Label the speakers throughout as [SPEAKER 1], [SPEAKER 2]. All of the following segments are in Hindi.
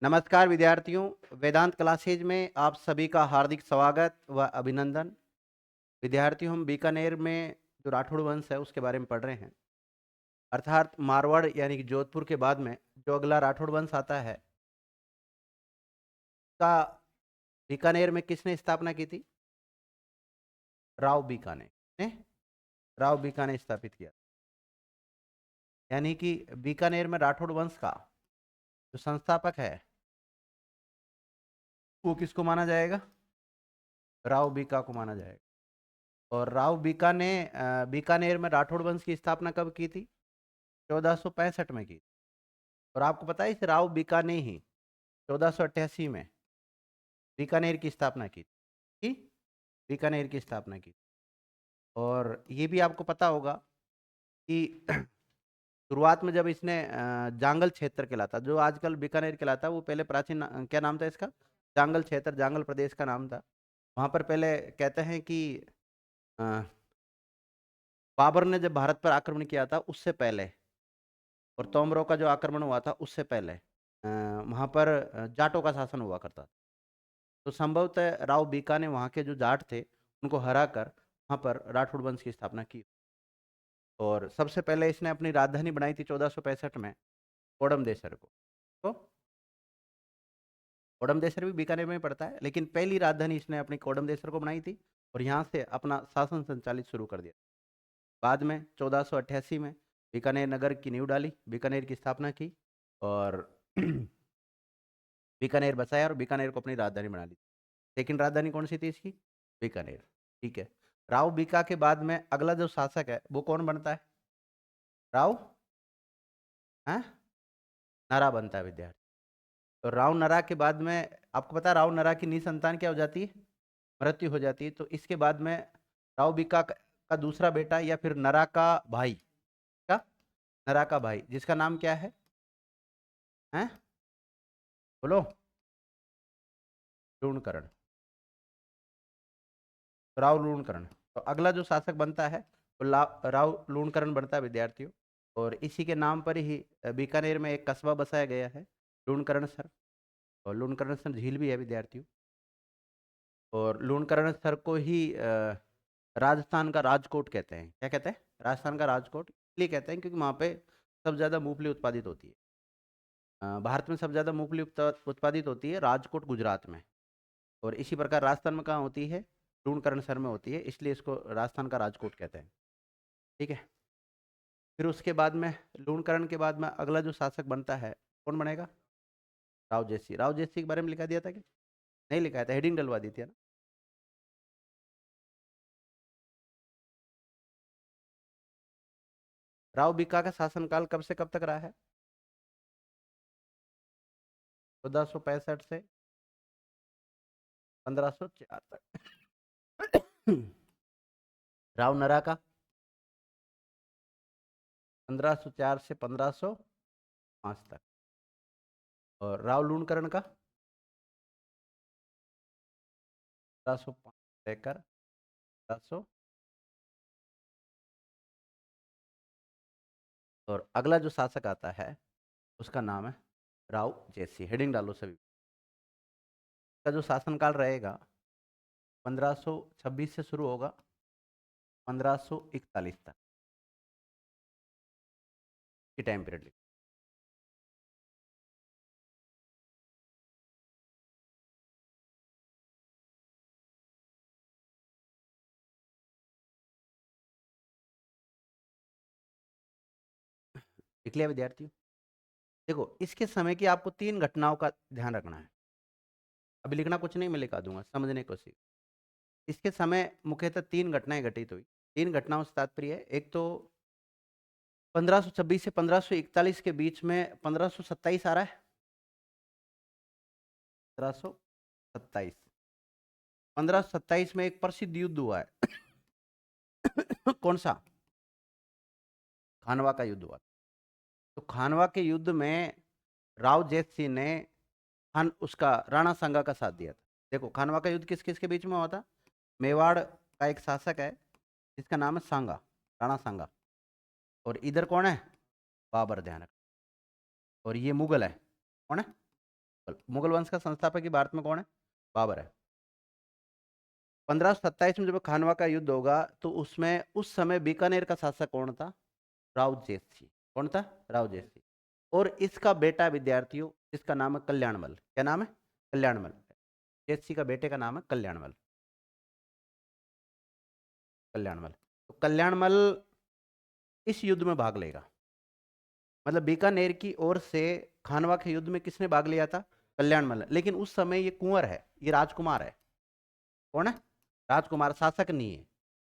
[SPEAKER 1] नमस्कार विद्यार्थियों, वेदांत क्लासेज में आप सभी का हार्दिक स्वागत व अभिनंदन। विद्यार्थियों, हम बीकानेर में जो राठौड़ वंश है उसके बारे में पढ़ रहे हैं। अर्थात मारवाड़ यानी कि जोधपुर के बाद में जो अगला राठौड़ वंश आता है का बीकानेर में किसने स्थापना की थी? राव बीकानेर ने राव बीका ने स्थापित किया। यानी कि बीकानेर में राठौड़ वंश का जो संस्थापक है वो किसको माना जाएगा? राव बीका को माना जाएगा। और राव बीका ने बीकानेर में राठौड़ वंश की स्थापना कब की थी? 1465 में की। और आपको पता है इस राव बीका ने ही 1488 में बीकानेर की स्थापना की थी। बीकानेर की स्थापना की। और ये भी आपको पता होगा कि शुरुआत में जब इसने जांगल क्षेत्र कहलाता, जो आजकल बीकानेर कहलाता, वो पहले प्राचीन क्या नाम था इसका? जांगल क्षेत्र, जांगल प्रदेश का नाम था। वहाँ पर पहले कहते हैं कि अ, बाबर ने जब भारत पर आक्रमण किया था उससे पहले, और तोमरों का जो आक्रमण हुआ था उससे पहले वहाँ पर जाटों का शासन हुआ करता था। तो संभवतः राव बीका ने वहाँ के जो जाट थे उनको हरा कर वहाँ पर राठौड़ वंश की स्थापना की। और सबसे पहले इसने अपनी राजधानी बनाई थी 1465 में कोडमदेसर को। तो कोडमदेसर भी बीकानेर में पड़ता है, लेकिन पहली राजधानी इसने अपनी कोडमदेसर को बनाई थी और यहाँ से अपना शासन संचालित शुरू कर दिया। बाद में 1488 में बीकानेर नगर की नींव डाली, बीकानेर की स्थापना की और बीकानेर बसाया और बीकानेर को अपनी राजधानी बना ली। सेकंड राजधानी कौन सी थी इसकी? बीकानेर। ठीक है। राव बीका के बाद में अगला जो शासक है वो कौन बनता है? राव नरा बनता है विद्यार्थी। तो राव नरा के बाद में आपको पता है राव नरा की निसंतान क्या हो जाती है? मृत्यु हो जाती है। तो इसके बाद में राव बीका का दूसरा बेटा या फिर नरा का भाई, क्या? नरा का भाई, जिसका नाम क्या है? हैं? बोलो। लूणकरण। राव लूणकरण। तो अगला जो शासक बनता है वो राव लूणकरण बनता है विद्यार्थियों। और इसी के नाम पर ही बीकानेर में एक कस्बा बसाया गया है, लूणकरण सर। और लूणकरण सर झील भी है विद्यार्थियों। और लूणकरण सर को ही राजस्थान का राजकोट कहते हैं। क्या कहते हैं? राजस्थान का राजकोट इसलिए कहते हैं क्योंकि वहाँ पे सबसे ज़्यादा मूंगफली उत्पादित होती है। भारत में सबसे ज़्यादा मूंगफली उत्पादित होती है राजकोट, गुजरात में। और इसी प्रकार राजस्थान में कहाँ होती है? लूणकरण सर में होती है, इसलिए इसको राजस्थान का राजकोट कहते हैं। ठीक है। फिर उसके बाद में लूणकरण के बाद में अगला जो शासक बनता है कौन बनेगा? राव जयसिंह। राव जयसिंह के बारे में लिखा दिया था क्या? नहीं लिखा था, हेडिंग डलवा दी थी ना। राव बीका का शासनकाल कब से कब तक रहा है? 1465 से 1504 तक। राव नरा का 1504 से 1505 तक। और राव लूणकरण का 1505 लेकर 1500। और अगला जो शासक आता है उसका नाम है राव जयसिंह। हेडिंग डालो सभी। का जो शासनकाल रहेगा 1526 से शुरू होगा 1541 तक की टाइम पीरियड लिखो। लिख लिया विद्यार्थियों? देखो, इसके समय की आपको 3 घटनाओं का ध्यान रखना है। अभी लिखना कुछ नहीं, मैं लिखा दूंगा, समझने की कोशिश। इसके समय मुख्यतः 3 घटनाएं घटित हुई। 3 घटनाओं से तात्पर्य है, एक तो 1526 से 1541 के बीच में 1527 आ रहा है। 1527 1527 में एक प्रसिद्ध युद्ध हुआ है। कौन सा? खानवा का युद्ध हुआ। तो खानवा के युद्ध में राव जैत सिंह ने उसका राणा सांगा का साथ दिया था। देखो, खानवा का युद्ध किस किस के बीच में हुआ था? मेवाड़ का एक शासक है जिसका नाम है सांगा, राणा सांगा। और इधर कौन है? बाबर, ध्यान रख। और ये मुगल है। कौन है? मुगल वंश का संस्थापक ही भारत में कौन है? बाबर है। 1527 में जब खानवा का युद्ध होगा तो उसमें उस समय बीकानेर का शासक कौन था? रावजेठ सिंह। कौन था? रावजेठ सिंह। और इसका बेटा विद्यार्थियों, इसका नाम है कल्याणमल। क्या नाम है? कल्याणमल। जेठ सिंह का बेटे का नाम है कल्याणमल। कल्याणमल। तो कल्याणमल इस युद्ध में भाग लेगा। मतलब बीकानेर की ओर से खानवा के युद्ध में किसने भाग लिया था? कल्याणमल। लेकिन उस समय ये कुंवर है, ये राजकुमार है। कौन है? राजकुमार, शासक नहीं है।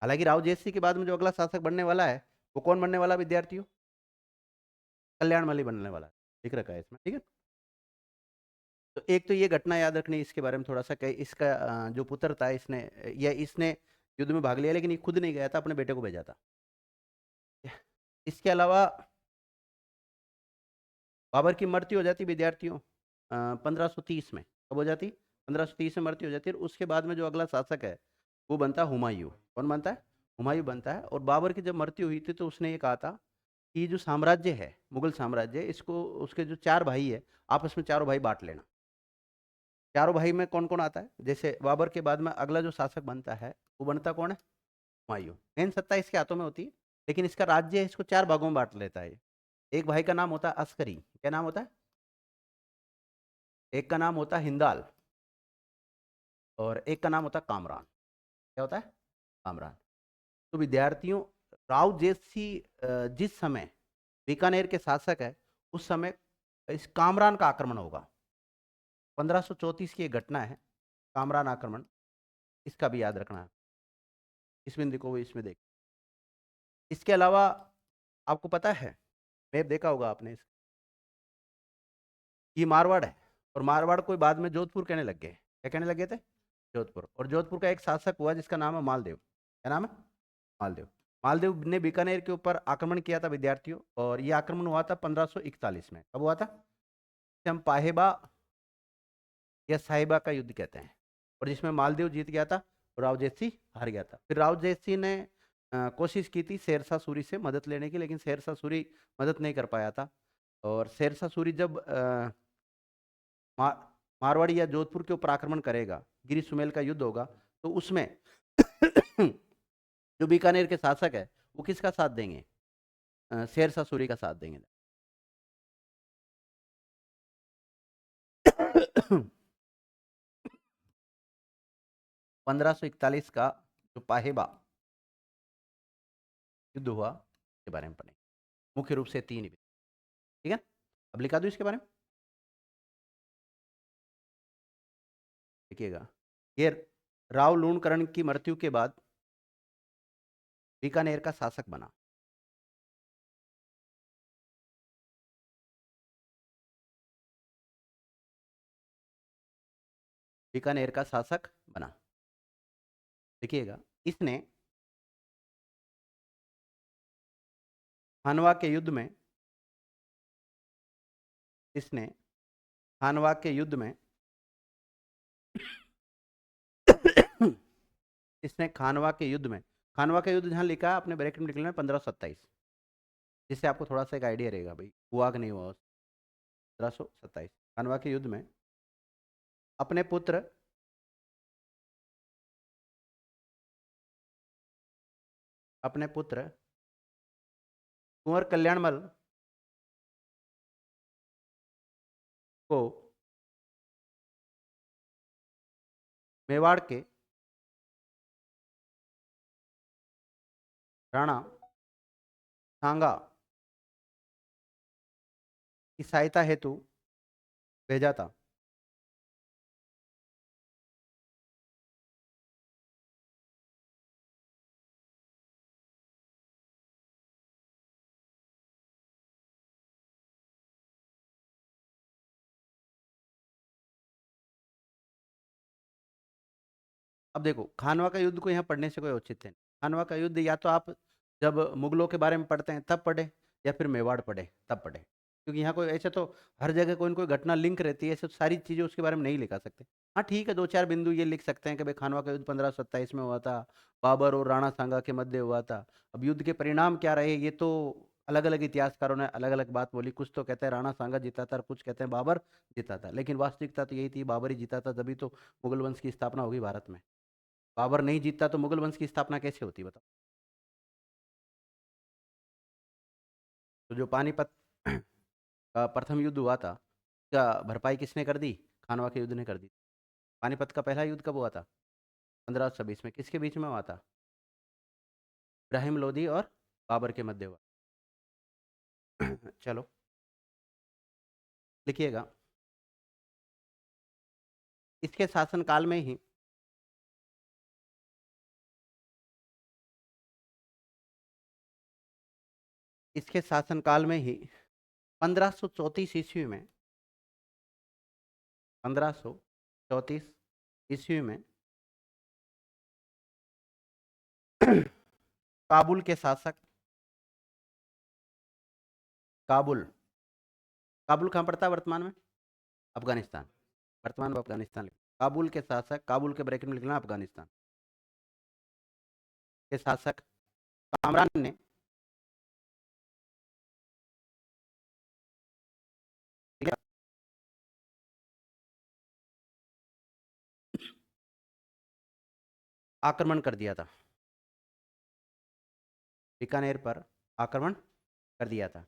[SPEAKER 1] हालांकि राव जयसिंह के बाद में जो अगला शासक बनने वाला है वो कौन बनने वाला विद्यार्थियों? कल्याणमल ही बनने वाला है। लिख रखा है इसमें, ठीक है। तो एक तो ये घटना याद रखनी, इसके बारे में थोड़ा सा कही। इसका जो पुत्र था इसने, या इसने युद्ध में भाग लिया, लेकिन ये खुद नहीं गया था, अपने बेटे को भेजा था। इसके अलावा बाबर की मृत्यु हो जाती विद्यार्थियों 1530 में। कब हो जाती? 1530 में मृत्यु हो जाती है। उसके बाद में जो अगला शासक है वो बनता है हुमायूं। कौन बनता है? हुमायूं बनता है। और बाबर की जब मृत्यु हुई थी तो उसने ये कहा था कि जो साम्राज्य है, मुगल साम्राज्य, इसको उसके जो 4 भाई है आपस में चारों भाई बांट लेना। चारों भाई में कौन कौन आता है? जैसे बाबर के बाद में अगला जो शासक बनता है वो बनता कौन है? हुमायूं। मेन सत्ता इसके हाथों में होती है, लेकिन इसका राज्य है, इसको 4 भागों में बांट लेता है। एक भाई का नाम होता है अस्करी। क्या नाम होता है? एक का नाम होता है हिंदाल, और एक का नाम होता है कामरान। क्या होता है? कामरान। तो विद्यार्थियों, राव जैसी जिस समय बीकानेर के शासक है उस समय इस कामरान का आक्रमण होगा। 1534 की एक घटना है, कामरान आक्रमण। इसका भी याद रखना है। इस बिंदु को भी इसमें देख। इसके अलावा आपको पता है, मैप देखा होगा आपने, ये मारवाड़ है। और मारवाड़ को बाद में जोधपुर कहने लग गए। क्या कहने लगे थे? जोधपुर। और जोधपुर का एक शासक हुआ जिसका नाम है मालदेव। क्या नाम है? मालदेव। मालदेव ने बीकानेर के ऊपर आक्रमण किया था विद्यार्थियों, और यह आक्रमण हुआ था 1541 में। कब हुआ था? इसे हम पाहेबा या साहिबा का युद्ध कहते हैं, और जिसमें मालदेव जीत गया था और रावजेठ सिंह हार गया था। फिर रावजेठ सिंह ने कोशिश की थी शेरशाह सूरी से मदद लेने की, लेकिन शेरशाह सूरी मदद नहीं कर पाया था। और शेरशाह सूरी जब मा, मारवाड़ या जोधपुर के ऊपर आक्रमण करेगा, गिरी सुमेल का युद्ध होगा, तो उसमें जो बीकानेर के शासक है वो किसका साथ देंगे? शेरशाह सूरी का साथ देंगे। 1541 का जो पाहेबा युद्ध हुआ के बारे में पढ़ें। मुख्य रूप से 3 ठीक है। अब लिखा दो इसके बारे में, देखिएगा। ये राव लूणकरण की मृत्यु के बाद बीकानेर का शासक बना। बीकानेर का शासक बना। देखिएगा, इसने खानवा के युद्ध में, इसने खानवा के युद्ध में इसने खानवा के युद्ध में, खानवा का युद्ध जहां लिखा है अपने ब्रैकेट में लिख लेना 1527, जिससे आपको थोड़ा सा एक आइडिया रहेगा भाई हुआ कि नहीं हुआ। 1527 खानवा के युद्ध में अपने पुत्र कुंवर कल्याणमल को मेवाड़ के राणा सांगा की सहायता हेतु भेजा था। अब देखो, खानवा का युद्ध को यहाँ पढ़ने से कोई औचित्य नहीं। खानवा का युद्ध या तो आप जब मुगलों के बारे में पढ़ते हैं तब पढ़े, या फिर मेवाड़ पढ़े तब पढ़े, क्योंकि यहाँ कोई ऐसे तो हर जगह कोई न कोई घटना लिंक रहती है, ऐसे तो सारी चीज़ें उसके बारे में नहीं लिखा सकते। हाँ ठीक है, 2-4 बिंदु ये लिख सकते हैं कि भाई खानवा का युद्ध 1527 में हुआ था, बाबर और राणा सांगा के मध्य हुआ था। अब युद्ध के परिणाम क्या रहे ये तो अलग अलग इतिहासकारों ने अलग अलग बात बोली। कुछ तो कहते हैं राणा सांगा जीता था और कुछ कहते हैं बाबर जीता था, लेकिन वास्तविकता तो यही थी, बाबर ही जीता था, तभी तो मुगल वंश की स्थापना होगी भारत में। बाबर नहीं जीतता तो मुगल वंश की स्थापना कैसे होती बताओ। तो जो पानीपत का प्रथम युद्ध हुआ था, क्या भरपाई किसने कर दी? खानवा के युद्ध ने कर दी। पानीपत का पहला युद्ध कब हुआ था? 1526 में। किसके बीच में हुआ था? इब्राहिम लोदी और बाबर के मध्य हुआ। चलो लिखिएगा। इसके शासनकाल में ही इसके शासनकाल में ही 1534 ईस्वी में 1534 ईस्वी में काबुल के शासक, काबुल, काबुल कहाँ पड़ता है वर्तमान में? अफगानिस्तान। वर्तमान में अफगानिस्तान काबुल के शासक, काबुल के ब्रैकेट में लिखना अफगानिस्तान के शासक कामरान ने आक्रमण कर दिया था, बीकानेर पर आक्रमण कर दिया था।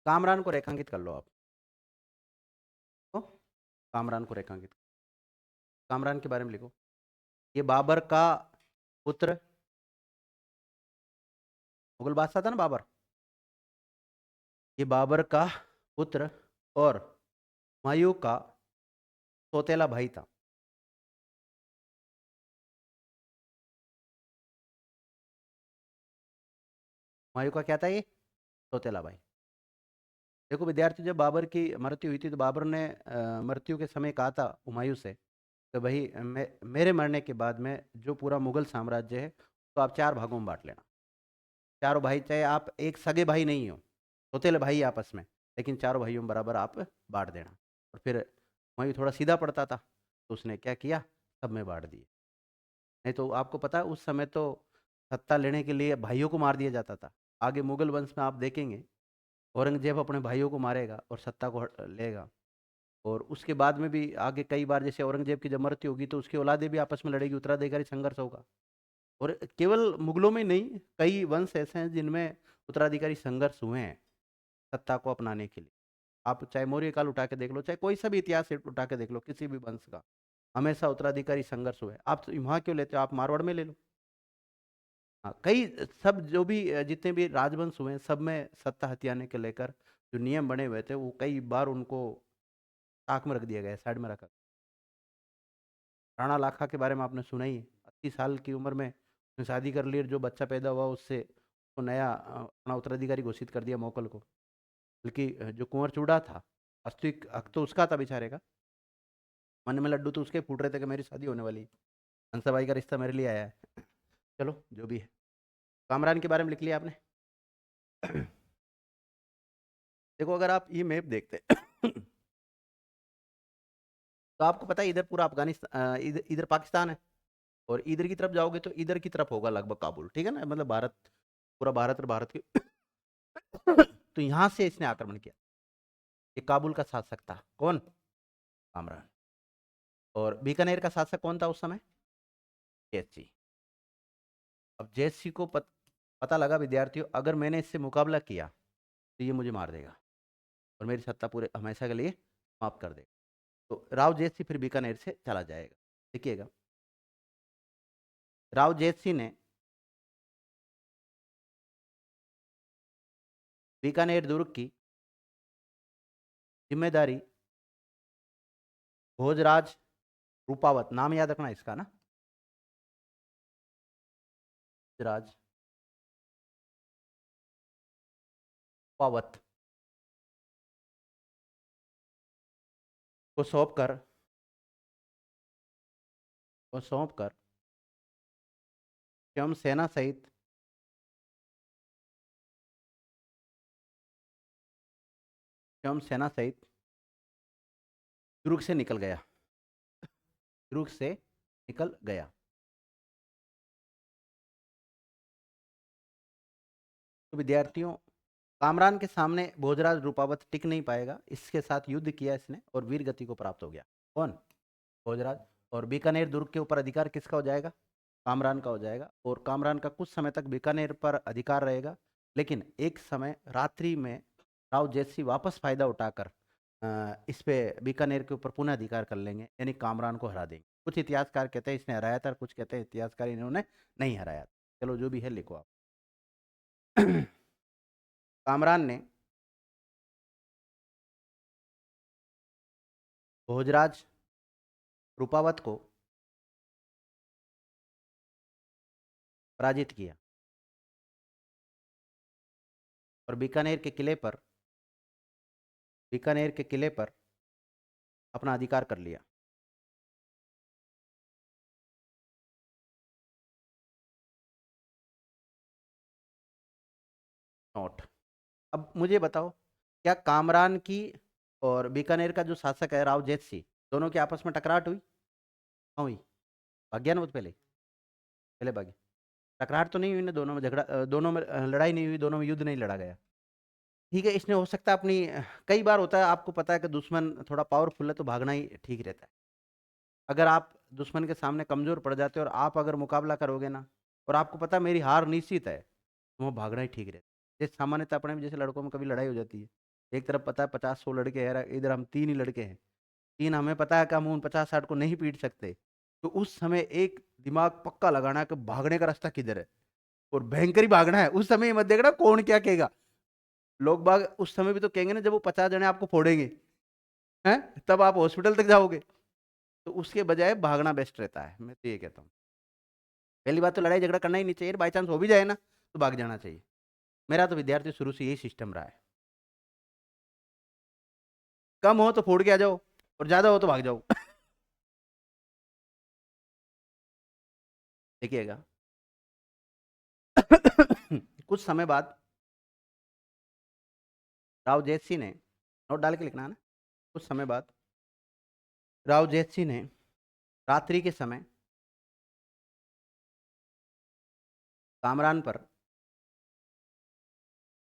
[SPEAKER 1] कामरान को रेखांकित कर लो आप, तो कामरान को रेखांकित, कामरान के बारे में लिखो। ये बाबर का पुत्र, मुगल बादशाह था ना बाबर, ये बाबर का पुत्र और हुमायूं का सौतेला भाई था। हुमायूं का क्या था? ये सौतेला भाई। देखो विद्यार्थी, जब बाबर की मृत्यु हुई थी तो बाबर ने मृत्यु के समय कहा था हुमायूं से कि भाई मेरे मरने के बाद में जो पूरा मुगल साम्राज्य है तो आप चार भागों में बांट लेना। चारों भाई, चाहे आप एक सगे भाई नहीं हो, सौतेले भाई आपस में, लेकिन चारों भाइयों में बराबर आप बांट देना। और फिर हुमायूं थोड़ा सीधा पड़ता था तो उसने क्या किया, सब में बांट दिए। नहीं तो आपको पता है उस समय तो सत्ता लेने के लिए भाइयों को मार दिया जाता था। आगे मुगल वंश में आप देखेंगे औरंगजेब अपने भाइयों को मारेगा और सत्ता को लेगा। और उसके बाद में भी आगे कई बार, जैसे औरंगजेब की जब मृत्यु होगी तो उसकी औलादें भी आपस में लड़ेगी, उत्तराधिकारी संघर्ष होगा। और केवल मुगलों में नहीं, कई वंश ऐसे हैं जिनमें उत्तराधिकारी संघर्ष हुए हैं सत्ता को अपनाने के लिए। आप चाहे मौर्य काल उठा के देख लो, चाहे कोई सा भी इतिहास उठा के देख लो, किसी भी वंश का हमेशा उत्तराधिकारी संघर्ष हुए। आप वहाँ क्यों लेते हो? आप मारवाड़ में ले लो। हाँ, कई सब जो भी जितने भी राजवंश हुए हैं, सब में सत्ता हथियाने के लेकर जो नियम बने हुए थे वो कई बार उनको ताक में रख दिया गया, साइड में रखा। राणा लाखा के बारे में आपने सुना ही है। 80 साल की उम्र में उसने शादी कर ली और जो बच्चा पैदा हुआ उससे उसको नया अपना उत्तराधिकारी घोषित कर दिया मोकल को। बल्कि जो कुंवर चूड़ा था, वास्तविक हक तो उसका था बेचारे का, मन में लड्डू तो उसके फूट रहे थे कि मेरी शादी होने वाली है, हंसाबाई का रिश्ता मेरे लिए आया है। चलो जो भी है, कामरान के बारे में लिख लिया आपने। देखो अगर आप ये मैप देखते तो आपको पता है इधर पूरा अफगानिस्तान, इधर इधर पाकिस्तान है, और इधर की तरफ जाओगे तो इधर की तरफ होगा लगभग काबुल, ठीक है ना, मतलब भारत, पूरा भारत और भारत के तो यहाँ से इसने आक्रमण किया। ये काबुल का शासक था कौन? कामरान। और बीकानेर का शासक कौन था उस समय? जयसी। अब जयसी को पता लगा विद्यार्थियों, अगर मैंने इससे मुकाबला किया तो ये मुझे मार देगा और मेरी सत्ता पूरे हमेशा के लिए समाप्त कर देगा। तो राव जयसी फिर बीकानेर से चला जाएगा। देखिएगा, राव जयसी ने बीकानेर दुर्ग की जिम्मेदारी भोजराज रूपावत, नाम याद रखना इसका ना, भोजराज रूपावत को सौंप कर स्वयं सेना सहित दुर्ग से निकल गया, दुर्ग से निकल गया। तो विद्यार्थियों, कामरान के सामने भोजराज रूपावत टिक नहीं पाएगा, इसके साथ युद्ध किया इसने और वीर गति को प्राप्त हो गया। कौन? भोजराज। और बीकानेर दुर्ग के ऊपर अधिकार किसका हो जाएगा? कामरान का हो जाएगा। और कामरान का कुछ समय तक बीकानेर पर अधिकार रहेगा, लेकिन एक समय रात्रि में राव जैसी वापस फायदा उठाकर इस पे बीकानेर के ऊपर पुनः अधिकार कर लेंगे, यानी कामरान को हरा देंगे। कुछ इतिहासकार कहते हैं इसने हराया था, कुछ कहते हैं इतिहासकार इन्होंने नहीं हराया था। चलो जो भी है लिखो आप। कामरान ने भोजराज रूपावत को पराजित किया और बीकानेर के किले पर अपना अधिकार कर लिया। नोट। अब मुझे बताओ, क्या कामरान की और बीकानेर का जो शासक है राव जैत सिंह, दोनों की आपस में टकराहट हुई? हाँ हुई। भाग्या ना वो तो पहले पहले भाग्य। टकराहट तो नहीं हुई ना, दोनों में झगड़ा, दोनों में लड़ाई नहीं हुई, दोनों में युद्ध नहीं लड़ा गया। ठीक है, इसने हो सकता है अपनी कई बार होता है, आपको पता है कि दुश्मन थोड़ा पावरफुल है तो भागना ही ठीक रहता है। अगर आप दुश्मन के सामने कमजोर पड़ जाते हो और आप अगर मुकाबला करोगे ना, और आपको पता है मेरी हार निश्चित है, तो वो भागना ही ठीक रहता है। जैसे सामान्यतः अपने में जैसे लड़कों में कभी लड़ाई हो जाती है, एक तरफ पता है 50-100 लड़के हैं, इधर हम 3 ही लड़के हैं, 3 हमें पता है कि हम उन 50-60 को नहीं पीट सकते, तो उस समय एक दिमाग पक्का लगाना है कि भागने का रास्ता किधर है और भयंकर ही भागना है। उस समय मत देखना कौन क्या कहेगा, लोग बाग उस समय भी तो कहेंगे ना, जब वो 50 जने आपको फोड़ेंगे हैं, तब आप हॉस्पिटल तक जाओगे। तो उसके बजाय भागना बेस्ट रहता है, मैं तो ये कहता हूँ। पहली बात तो लड़ाई झगड़ा करना ही नहीं चाहिए, बाई चांस हो भी जाए ना तो भाग जाना चाहिए। मेरा तो विद्यार्थी शुरू से यही सिस्टम रहा है, कम हो तो फोड़ के आ जाओ और ज्यादा हो तो भाग जाओ। देखिएगा। कुछ समय बाद राव जैत सिंह ने, नोट डाल के लिखना है ना, कुछ समय बाद राव जैत सिंह ने रात्रि के समय कामरान पर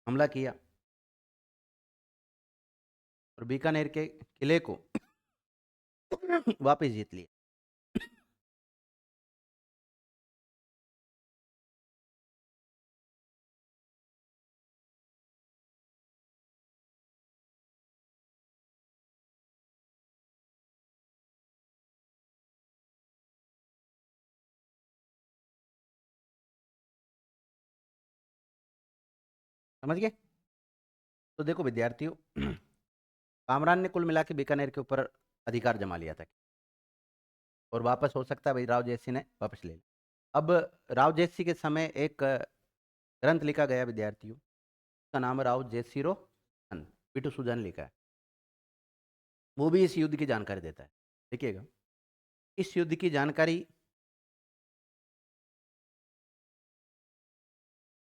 [SPEAKER 1] हमला किया और बीकानेर के किले को वापस जीत लिया। समझ गए? तो देखो विद्यार्थियों, कामरान ने कुल मिला के बीकानेर के ऊपर अधिकार जमा लिया था, और वापस हो सकता है भाई राव जैत सिंह ने वापस ले लिया। अब राव जैत सिंह के समय एक ग्रंथ लिखा गया विद्यार्थियों, उसका नाम है राव जैसिरो पीटू सुजान लिखा है, वो भी इस युद्ध की जानकारी देता है। देखिएगा, इस युद्ध की जानकारी,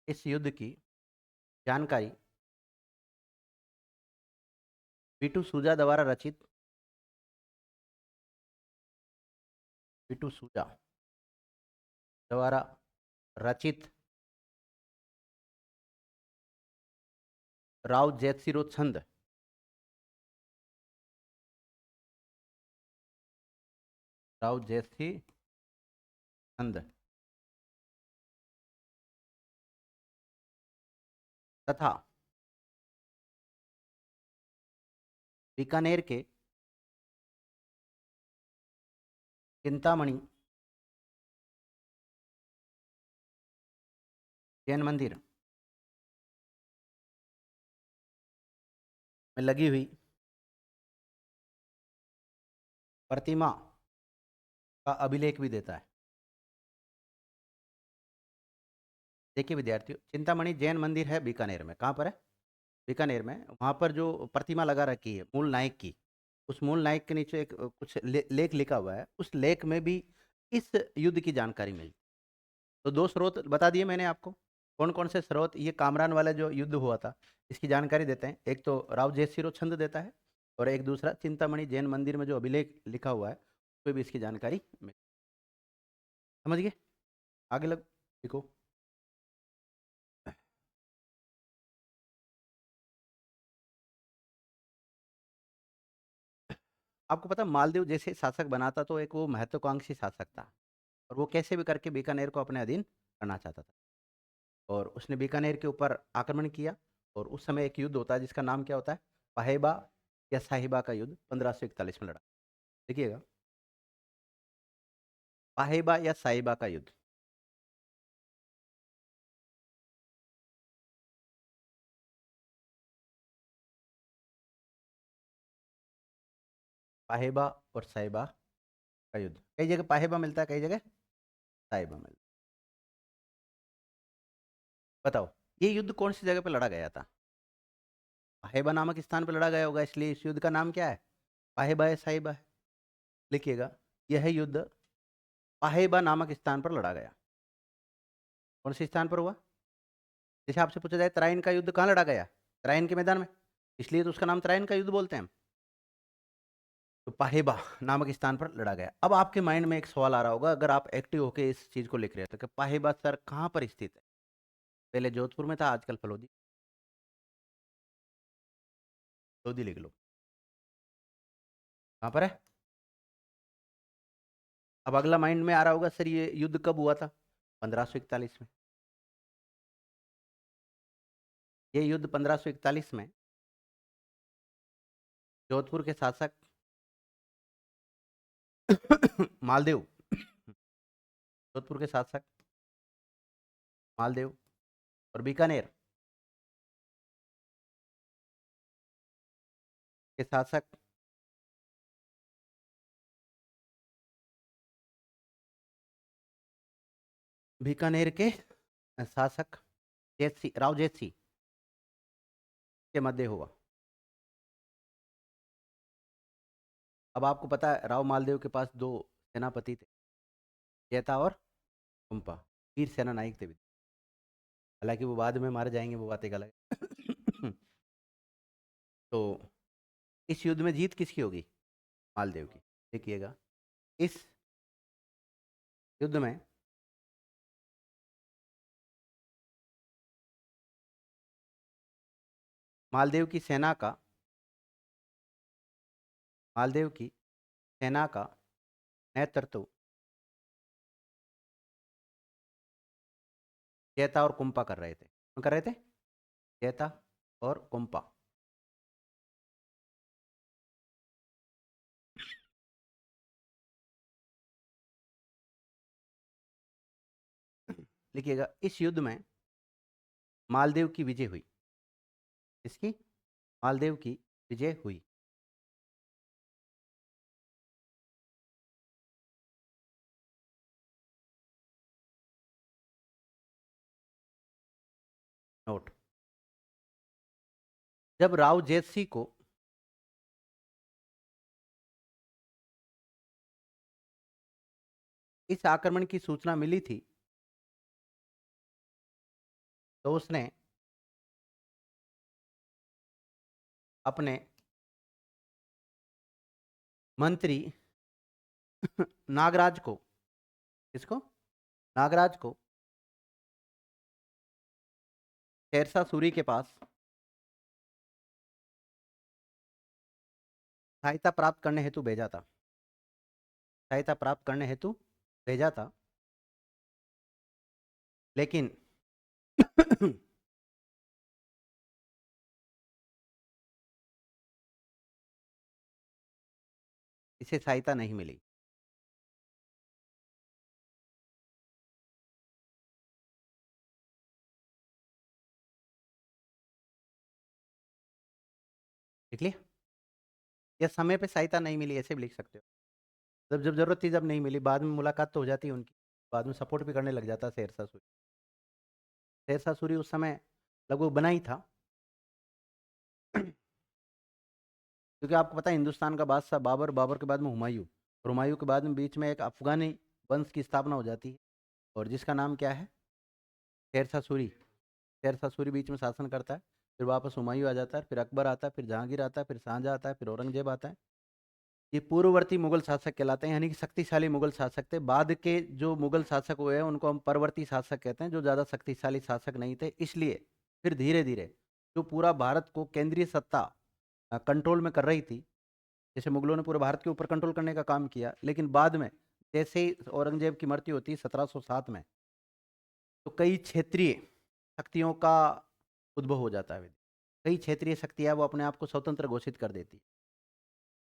[SPEAKER 1] इस युद्ध की जानकारी पीटू सूजा द्वारा रचित, पीटू सूजा द्वारा रचित राव जैतसिरो छंद, राव जैतसी छंद तथा बीकानेर के चिंतामणि जैन मंदिर में लगी हुई प्रतिमा का अभिलेख भी देता है। देखिए विद्यार्थियों, चिंतामणि जैन मंदिर है बीकानेर में, कहाँ पर है? बीकानेर में। वहाँ पर जो प्रतिमा लगा रखी है मूल नायक की, उस मूल नायक के नीचे एक कुछ लेख लिखा हुआ है, उस लेख में भी इस युद्ध की जानकारी मिली। तो 2 स्रोत बता दिए मैंने आपको। कौन कौन से स्रोत ये कामरान वाला जो युद्ध हुआ था इसकी जानकारी देते हैं? एक तो राव जयसिरो छंद देता है, और एक दूसरा चिंतामणि जैन मंदिर में जो अभिलेख लिखा हुआ है उस पर भी इसकी जानकारी मिली। समझ गए? आगे लग लिखो। आपको पता मालदीव जैसे शासक बना था तो एक वो महत्वाकांक्षी शासक था, और वो कैसे भी करके बीकानेर को अपने अधीन करना चाहता था, और उसने बीकानेर के ऊपर आक्रमण किया। और उस समय एक युद्ध होता है जिसका नाम क्या होता है, पाहेबा या साहिबा का युद्ध 1541 में लड़ा। देखिएगा, पाहेबा या साहिबा का युद्ध। पाहेबा और साहिबा का युद्ध, कई जगह पाहेबा मिलता है, कई जगह साहिबा मिलता है। बताओ, ये युद्ध कौन सी जगह पे लड़ा गया था? पाहेबा नामक स्थान पर लड़ा गया होगा, इसलिए इस युद्ध का नाम क्या है, पाहेबा या साहिबा है। लिखिएगा, यह युद्ध पाहेबा नामक स्थान पर लड़ा गया। कौन से स्थान पर हुआ? जैसे आपसे पूछा जाए तराइन का युद्ध कहाँ लड़ा गया, तराइन के मैदान में, इसलिए तो उसका नाम तराइन का युद्ध बोलते हैं हम। तो पाहेबा नामक स्थान पर लड़ा गया। अब आपके माइंड में एक सवाल आ रहा होगा, अगर आप एक्टिव होकर इस चीज को लिख रहे हो, तो कि पाहेबा सर कहाँ पर स्थित है? पहले जोधपुर में था, आजकल फलोदी। फलोदी लिख लो, कहाँ पर है? अब अगला माइंड में आ रहा होगा, सर ये युद्ध कब हुआ था? 1541 में। ये युद्ध 1541 में जोधपुर के शासक मालदेव, जोधपुर के शासक मालदेव और बीकानेर के शासक बीकानेर के शासक जेतसी, राव जेतसी के मध्य हुआ। अब आपको पता है राव मालदेव के पास दो सेनापति थे, जैता और कुंपा, वीर सेना नायक थे। हालांकि वो बाद में मारे जाएंगे, वो बात एक अलग है। तो इस युद्ध में जीत किसकी होगी? मालदेव की। देखिएगा, इस युद्ध में मालदेव की सेना का मालदेव की सेना का नेतृत्व जैता और कुंपा कर रहे थे। कौन कर रहे थे? जैता और कुंपा। लिखिएगा, इस युद्ध में मालदेव की विजय हुई। इसकी मालदेव की विजय हुई। नोट, जब राव जेतसी को इस आक्रमण की सूचना मिली थी, तो उसने अपने मंत्री नागराज को, किसको? नागराज को शेरशाह सूरी के पास सहायता प्राप्त करने हेतु भेजा था। सहायता प्राप्त करने हेतु भेजा था, लेकिन इसे सहायता नहीं मिली। लिख लिया? या समय पे सहायता नहीं मिली, ऐसे भी लिख सकते हो। जब जब जरूरत थी जब नहीं मिली, बाद में मुलाकात तो हो जाती है उनकी, बाद में सपोर्ट भी करने लग जाता शेरशाह सूरी। शेरशाह सूरी उस समय लगभग बना ही था। क्योंकि आपको पता है हिंदुस्तान का बादशाह बाबर, बाबर के बाद में हुमायूं, और हुमायूं के बाद में बीच में एक अफगानी वंश की स्थापना हो जाती है, और जिसका नाम क्या है? शेरशाह सूरी। शेरशाह सूरी बीच में शासन करता है, फिर वापस हुमायूं आ जाता है, फिर अकबर आता है, फिर जहांगीर आता है, फिर शाहजहाँ आता है, फिर औरंगजेब आता है। ये पूर्ववर्ती मुगल शासक कहलाते हैं, यानी कि शक्तिशाली मुगल शासक थे। बाद के जो मुगल शासक हुए हैं उनको हम परवर्ती शासक कहते हैं, जो ज़्यादा शक्तिशाली शासक नहीं थे। इसलिए फिर धीरे धीरे जो पूरा भारत को केंद्रीय सत्ता कंट्रोल में कर रही थी, जैसे मुगलों ने पूरे भारत के ऊपर कंट्रोल करने का काम किया, लेकिन बाद में जैसे ही औरंगजेब की मृत्यु होती है 1707 में, तो कई क्षेत्रीय शक्तियों का उद्भव हो जाता है। कई क्षेत्रीय शक्तियां वो अपने आप को स्वतंत्र घोषित कर देती है।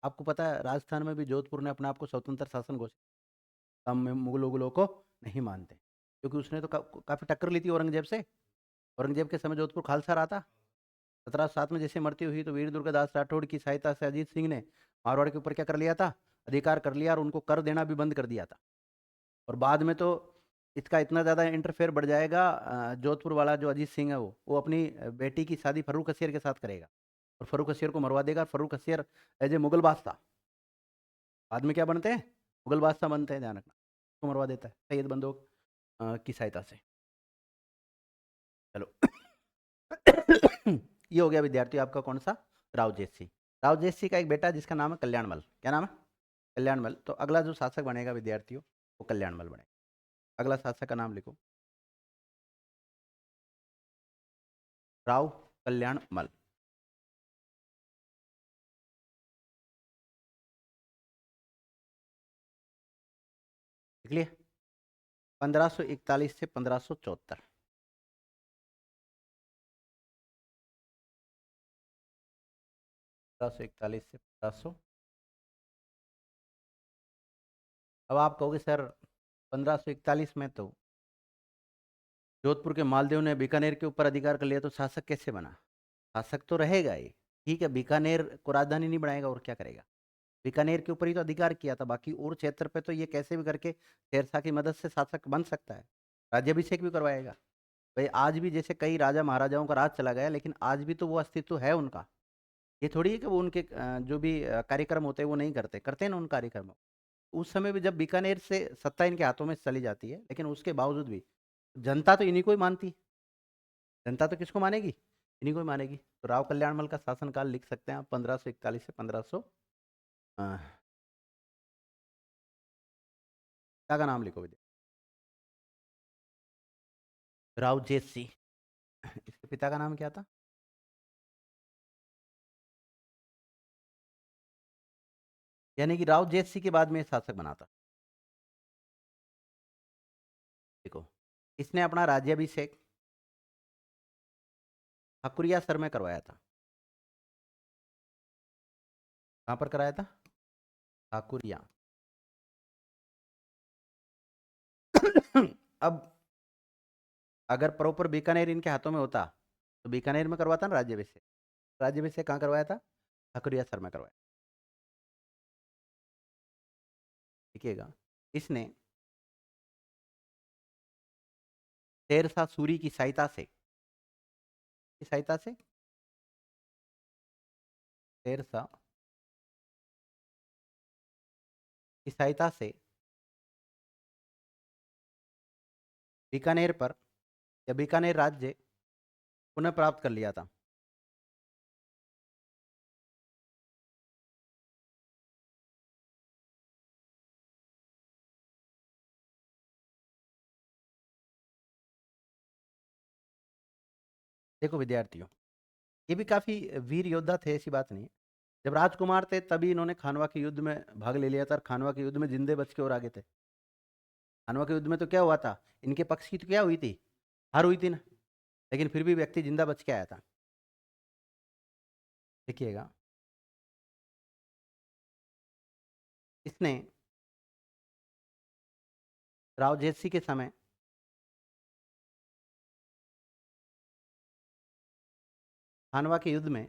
[SPEAKER 1] आपको पता है राजस्थान में भी जोधपुर ने अपने आप को स्वतंत्र शासन घोषित, हम मुगलों उगलों को नहीं मानते, क्योंकि उसने तो काफी टक्कर ली थी औरंगजेब से। औरंगजेब के समय जोधपुर खालसा रहा था। 1707 में जैसे मृत्यु हुई तो वीर दुर्गादास राठौड़ की सहायता से अजीत सिंह ने मारवाड़ के ऊपर क्या कर लिया था, अधिकार कर लिया, और उनको कर देना भी बंद कर दिया था। और बाद में तो इसका इतना ज़्यादा इंटरफेयर बढ़ जाएगा, जोधपुर वाला जो अजीत सिंह है वो अपनी बेटी की शादी फर्रुख असियर के साथ करेगा, और फर्रुख असियर को मरवा देगा। फर्रुख असियर एज ए मुगल बादशाह बाद में क्या बनते हैं, मुगल बादशाह बनते हैं, ध्यान रखना, उसको मरवा देता है सैयद बंदोक की सहायता से। चलो ये हो गया विद्यार्थी आपका कौन सा, रावजेत सिंह। रावजेत सिंह का एक बेटा जिसका नाम है कल्याणमल। क्या नाम है, कल्याणमल। तो अगला जो शासक बनेगा विद्यार्थियों वो कल्याणमल बनेगा। अगला शासक का नाम लिखो, राव कल्याणमल। लिख लिया, 1541 से 1574। 1541 से 1500। अब आप कहोगे सर 1541 में तो जोधपुर के मालदेव ने बीकानेर के ऊपर अधिकार कर लिया, तो शासक कैसे बना। शासक तो रहेगा ही, ठीक है, बीकानेर को राजधानी नहीं बनाएगा और क्या करेगा, बीकानेर के ऊपर ही तो अधिकार किया था, बाकी और क्षेत्र पे तो ये कैसे भी करके शेरशाह की मदद से शासक बन सकता है, राज्याभिषेक भी करवाएगा। भाई आज भी जैसे कई राजा महाराजाओं का राज चला गया, लेकिन आज भी तो वो अस्तित्व है उनका। ये थोड़ी है कि वो उनके जो भी कार्यक्रम होते हैं वो नहीं करते, करते हैं ना उन कार्यक्रमों। उस समय भी जब बीकानेर से सत्ता इनके हाथों में चली जाती है, लेकिन उसके बावजूद भी जनता तो इन्हीं को ही मानती। जनता तो किसको मानेगी, इन्हीं को ही मानेगी। तो राव कल्याणमल का शासनकाल लिख सकते हैं आप 1541 से 1500। पिता का नाम लिखो विद्या, राव जेत सिंह। इसके पिता का नाम क्या था, यानी कि राव जेत सिंह के बाद में ये शासक बना था। देखो, इसने अपना राज्याभिषेक ठाकुरिया सर में करवाया था। कहाँ पर कराया था, ठाकुरिया। अब अगर प्रॉपर बीकानेर इनके हाथों में होता तो बीकानेर में करवाता ना राज्याभिषेक। राज्याभिषेक कहाँ करवाया था, ठाकुरिया सर में करवाया। देखिएगा, इसने शेरशाह सूरी की सहायता से, की सहायता से, शेरशाह की सहायता से बीकानेर पर या बीकानेर राज्य पुनः प्राप्त कर लिया था। देखो विद्यार्थियों, ये भी काफी वीर योद्धा थे, ऐसी बात नहीं है। जब राजकुमार थे तभी इन्होंने खानवा के युद्ध में भाग ले लिया था, और खानवा के युद्ध में जिंदे बच के और आगे थे। खानवा के युद्ध में तो क्या हुआ था, इनके पक्ष की तो क्या हुई थी, हार हुई थी ना, लेकिन फिर भी व्यक्ति जिंदा बच के आया था। देखिएगा, इसने राव जेतसी के समय खानवा के युद्ध में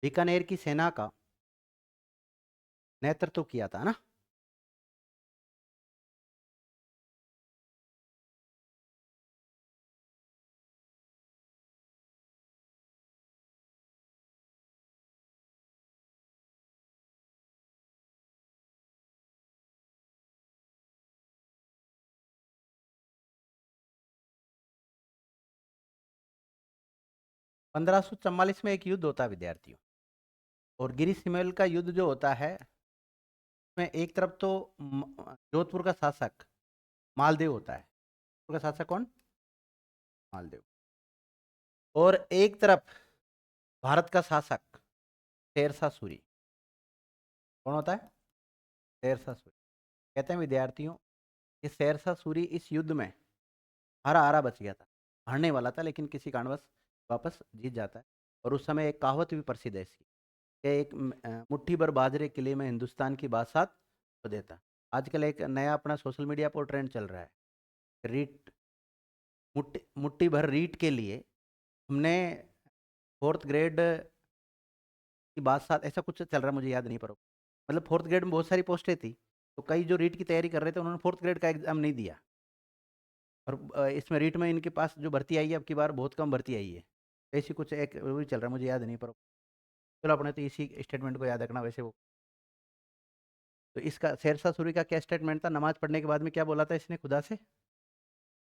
[SPEAKER 1] बीकानेर की सेना का नेतृत्व किया था ना। पंद्रह सौ चौवालीस में एक युद्ध होता है विद्यार्थियों, और गिरी सिमल का युद्ध जो होता है उसमें एक तरफ तो जोधपुर का शासक मालदेव होता है। जोधपुर का शासक कौन, मालदेव। और एक तरफ भारत का शासक शेरशाह सूरी। कौन होता है? शेरशाह सूरी। कहते हैं विद्यार्थियों कि शेरशाह सूरी इस युद्ध में हारा हारा बच गया था, हारने वाला था, लेकिन किसी कारणवश वापस जीत जाता है। और उस समय एक कहावत भी प्रसिद्ध है इसकी कि एक मुट्ठी भर बाजरे के लिए मैं हिंदुस्तान की बादशाह को देता। आजकल एक नया अपना सोशल मीडिया पर ट्रेंड चल रहा है, रीट, मुट्ठी मुट्ठी भर रीट के लिए हमने फोर्थ ग्रेड की बादशाह, ऐसा कुछ चल रहा है, मुझे याद नहीं पर मतलब फोर्थ ग्रेड में बहुत सारी पोस्टें थी, तो कई जो रीट की तैयारी कर रहे थे उन्होंने फोर्थ ग्रेड का एग्जाम नहीं दिया। और इसमें रीट में इनके पास जो भर्ती आई है अब की बार बहुत कम भर्ती आई है। ऐसी कुछ एक वो भी चल रहा है, मुझे याद नहीं पर चलो अपने तो इसी स्टेटमेंट को याद रखना वैसे वो। तो इसका शेरशाह सूरी का क्या स्टेटमेंट था, नमाज पढ़ने के बाद में क्या बोला था इसने खुदा से?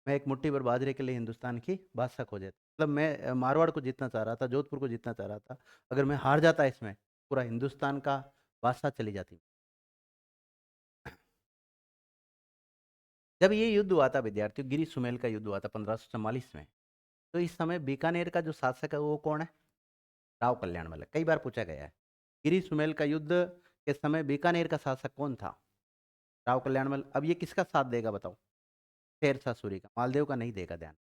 [SPEAKER 1] मैं एक मुट्ठी भर बाजरे के लिए हिंदुस्तान की बादशाह खोजे, मतलब मैं मारवाड़ को जीतना चाह रहा था, जोधपुर को जीतना चाह रहा था। अगर मैं हार जाता इसमें, पूरा हिंदुस्तान का बादशाह चली जाती। जब ये युद्ध हुआ था विद्यार्थियों, गिरी सुमेल का युद्ध हुआ था 1544 में, तो इस समय बीकानेर का जो शासक है वो कौन है? राव कल्याणमल। कई बार पूछा गया है, गिरी सुमेल का युद्ध के समय बीकानेर का शासक कौन था? राव कल्याणमल। अब ये किसका साथ देगा बताओ? शेरशाह सूरी का, मालदेव का नहीं देगा, ध्यान।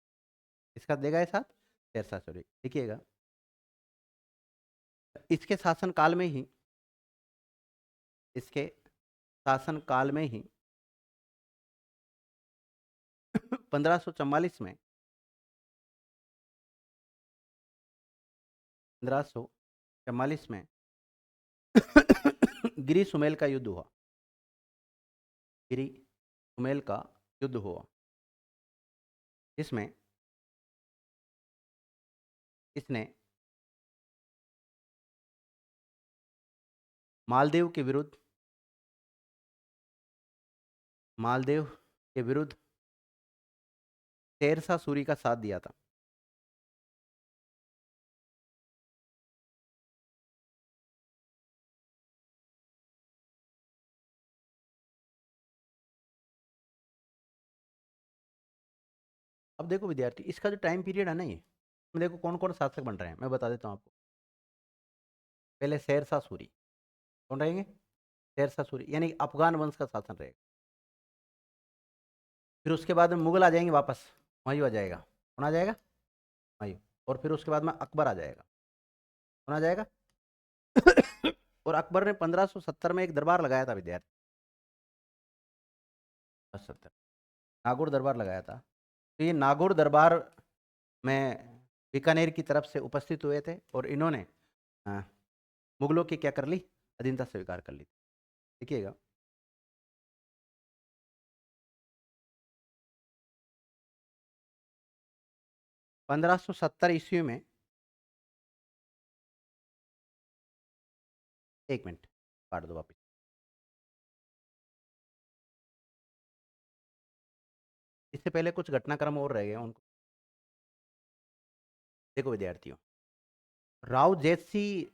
[SPEAKER 1] किसका देगा ये साथ? शेरशाह सूरी। देखिएगा, इसके शासन काल में ही, इसके शासन काल में ही 1544 में, 1544 में गिरी सुमेल का युद्ध हुआ। गिरी सुमेल का युद्ध हुआ, इसमें इसने मालदेव के विरुद्ध, मालदेव के विरुद्ध शेरशाह सूरी का साथ दिया था। अब देखो विद्यार्थी, इसका जो टाइम पीरियड है ना, ये देखो कौन कौन शासक बन रहे हैं, मैं बता देता हूँ आपको। पहले शेरशाह सूरी, कौन रहेंगे? शेरशाह सूरी, यानी अफगान वंश का शासन रहेगा। फिर उसके बाद में मुगल आ जाएंगे वापस, हुमायूं आ जाएगा। कौन आ जाएगा? हुमायूं। और फिर उसके बाद में अकबर आ जाएगा। कौन आ जाएगा? और अकबर ने 1570 में एक दरबार लगाया था विद्यार्थी, 70 नागौर दरबार लगाया था। तो ये नागौर दरबार में बीकानेर की तरफ से उपस्थित हुए थे और इन्होंने मुगलों की क्या कर ली? अधीनता स्वीकार कर ली। देखिएगा, 1570 ईस्वी में, एक मिनट काट दो वापिस, इससे पहले कुछ घटनाक्रम और रह गए उनको देखो विद्यार्थियों। राव जैसी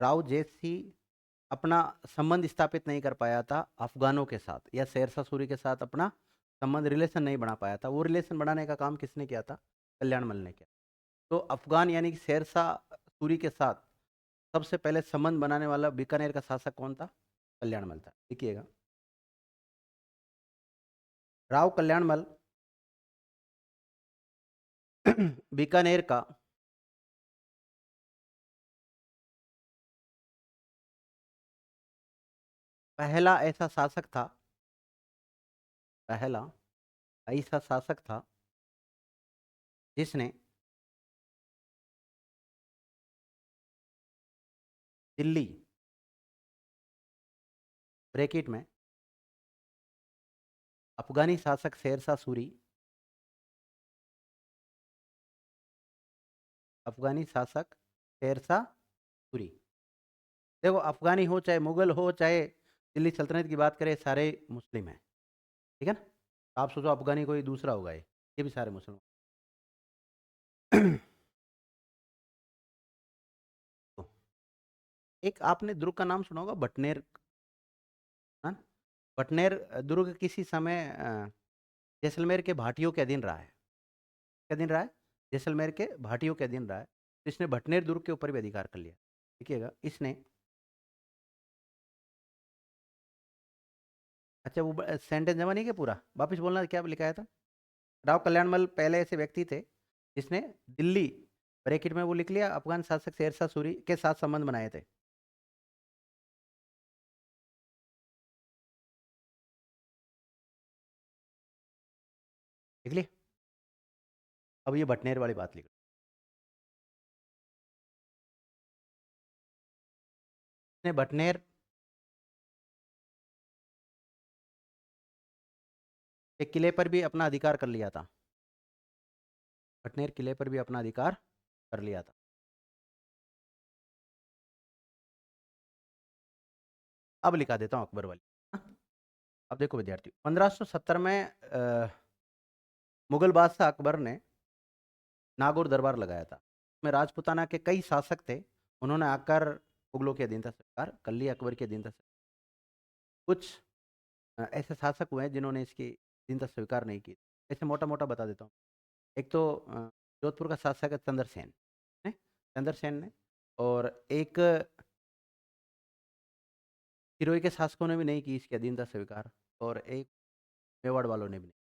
[SPEAKER 1] राव जैसी अपना संबंध स्थापित नहीं कर पाया था अफगानों के साथ, या शेरशाह सूरी के साथ अपना संबंध, रिलेशन नहीं बना पाया था। वो रिलेशन बनाने का काम किसने किया था? कल्याणमल ने किया। तो अफगान यानी कि शेरशाह सूरी के साथ सबसे पहले संबंध बनाने वाला बीकानेर का शासक कौन था? कल्याणमल था। देखिएगा, राव कल्याणमल बीकानेर का पहला ऐसा शासक था, पहला ऐसा शासक था जिसने दिल्ली, ब्रैकेट में अफगानी शासक शेरशाह सूरी, अफगानी शासक शेरशाह सूरी। देखो, अफगानी हो चाहे मुगल हो चाहे दिल्ली सल्तनत की बात करें, सारे मुस्लिम हैं, ठीक है ना? आप सोचो अफगानी कोई दूसरा होगा, ये भी सारे मुस्लिम। तो एक आपने दुर्ग का नाम सुना होगा, भटनेर, हाँ? भटनेर दुर्ग किसी समय जैसलमेर के भाटियों के अधीन रहा है। क्या अधीन रहा है? जैसलमेर के भाटियों के अधीन रहा है। तो इसने भटनेर दुर्ग के ऊपर भी अधिकार कर लिया। देखिएगा, इसने अच्छा वो सेंटेंस जमा नहीं किया पूरा, वापिस बोलना क्या लिखाया था। राव कल्याणमल पहले ऐसे व्यक्ति थे जिसने दिल्ली ब्रैकेट में वो लिख लिया अफगान शासक शेरशाह सूरी के साथ संबंध बनाए थे। लिख लिया। अब ये भटनेर वाली बात लिख। ने भटनेर के किले पर भी अपना अधिकार कर लिया था। भटनेर किले पर भी अपना अधिकार कर लिया था। अब लिखा देता हूँ अकबर वाली। हाँ? अब देखो विद्यार्थी 1570 में मुगल बादशाह अकबर ने नागौर दरबार लगाया था। में राजपुताना के कई शासक थे, उन्होंने आकर मुगलों की अधीनता स्वीकार कर ली, अकबर की अधीनता से। कुछ ऐसे शासक हुए हैं जिन्होंने इसकी अधीनता स्वीकार नहीं की। ऐसे मोटा मोटा बता देता हूँ। एक तो जोधपुर का शासक है चंद्रसेन ने, चंद्रसेन ने, और एक सिरोही के शासकों ने भी नहीं की इसकी अधीनता स्वीकार, और एक मेवाड़ वालों ने भी नहीं।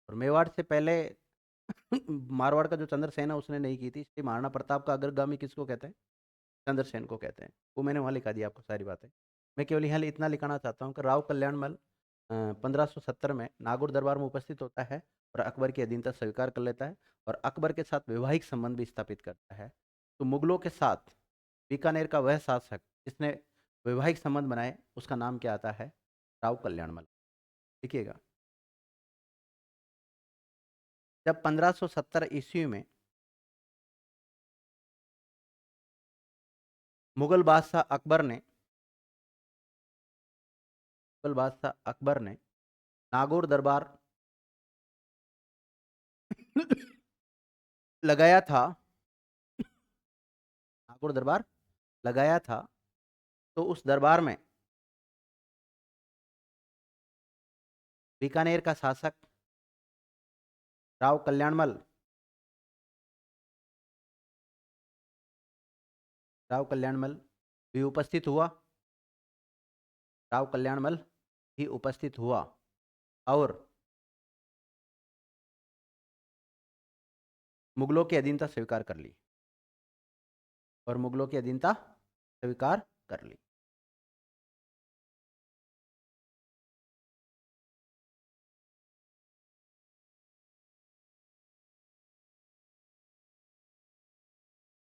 [SPEAKER 1] और मेवाड़ से पहले मारवाड़ का जो चंद्रसेन है उसने नहीं की थी, इसलिए महाराणा प्रताप का अग्रगामी किसको कहते हैं? चंद्रसेन को कहते हैं। वो मैंने वहाँ लिखा दिया आपको सारी बातें। मैं केवल यहाँ इतना लिखाना चाहता हूँ कि राव कल्याणमल 1570 में नागौर दरबार में उपस्थित होता है और अकबर की अधीनता स्वीकार कर लेता है और अकबर के साथ वैवाहिक संबंध भी स्थापित करता है। तो मुगलों के साथ बीकानेर का वह शासक जिसने वैवाहिक संबंध बनाए उसका नाम क्या आता है? राव कल्याणमल। देखिएगा, जब 1570 ईस्वी में मुगल बादशाह अकबर ने नागौर दरबार लगाया था, नागौर दरबार लगाया था, तो उस दरबार में बीकानेर का शासक राव कल्याणमल भी उपस्थित हुआ। राव कल्याणमल भी उपस्थित हुआ और मुगलों की अधीनता स्वीकार कर ली, कर ली।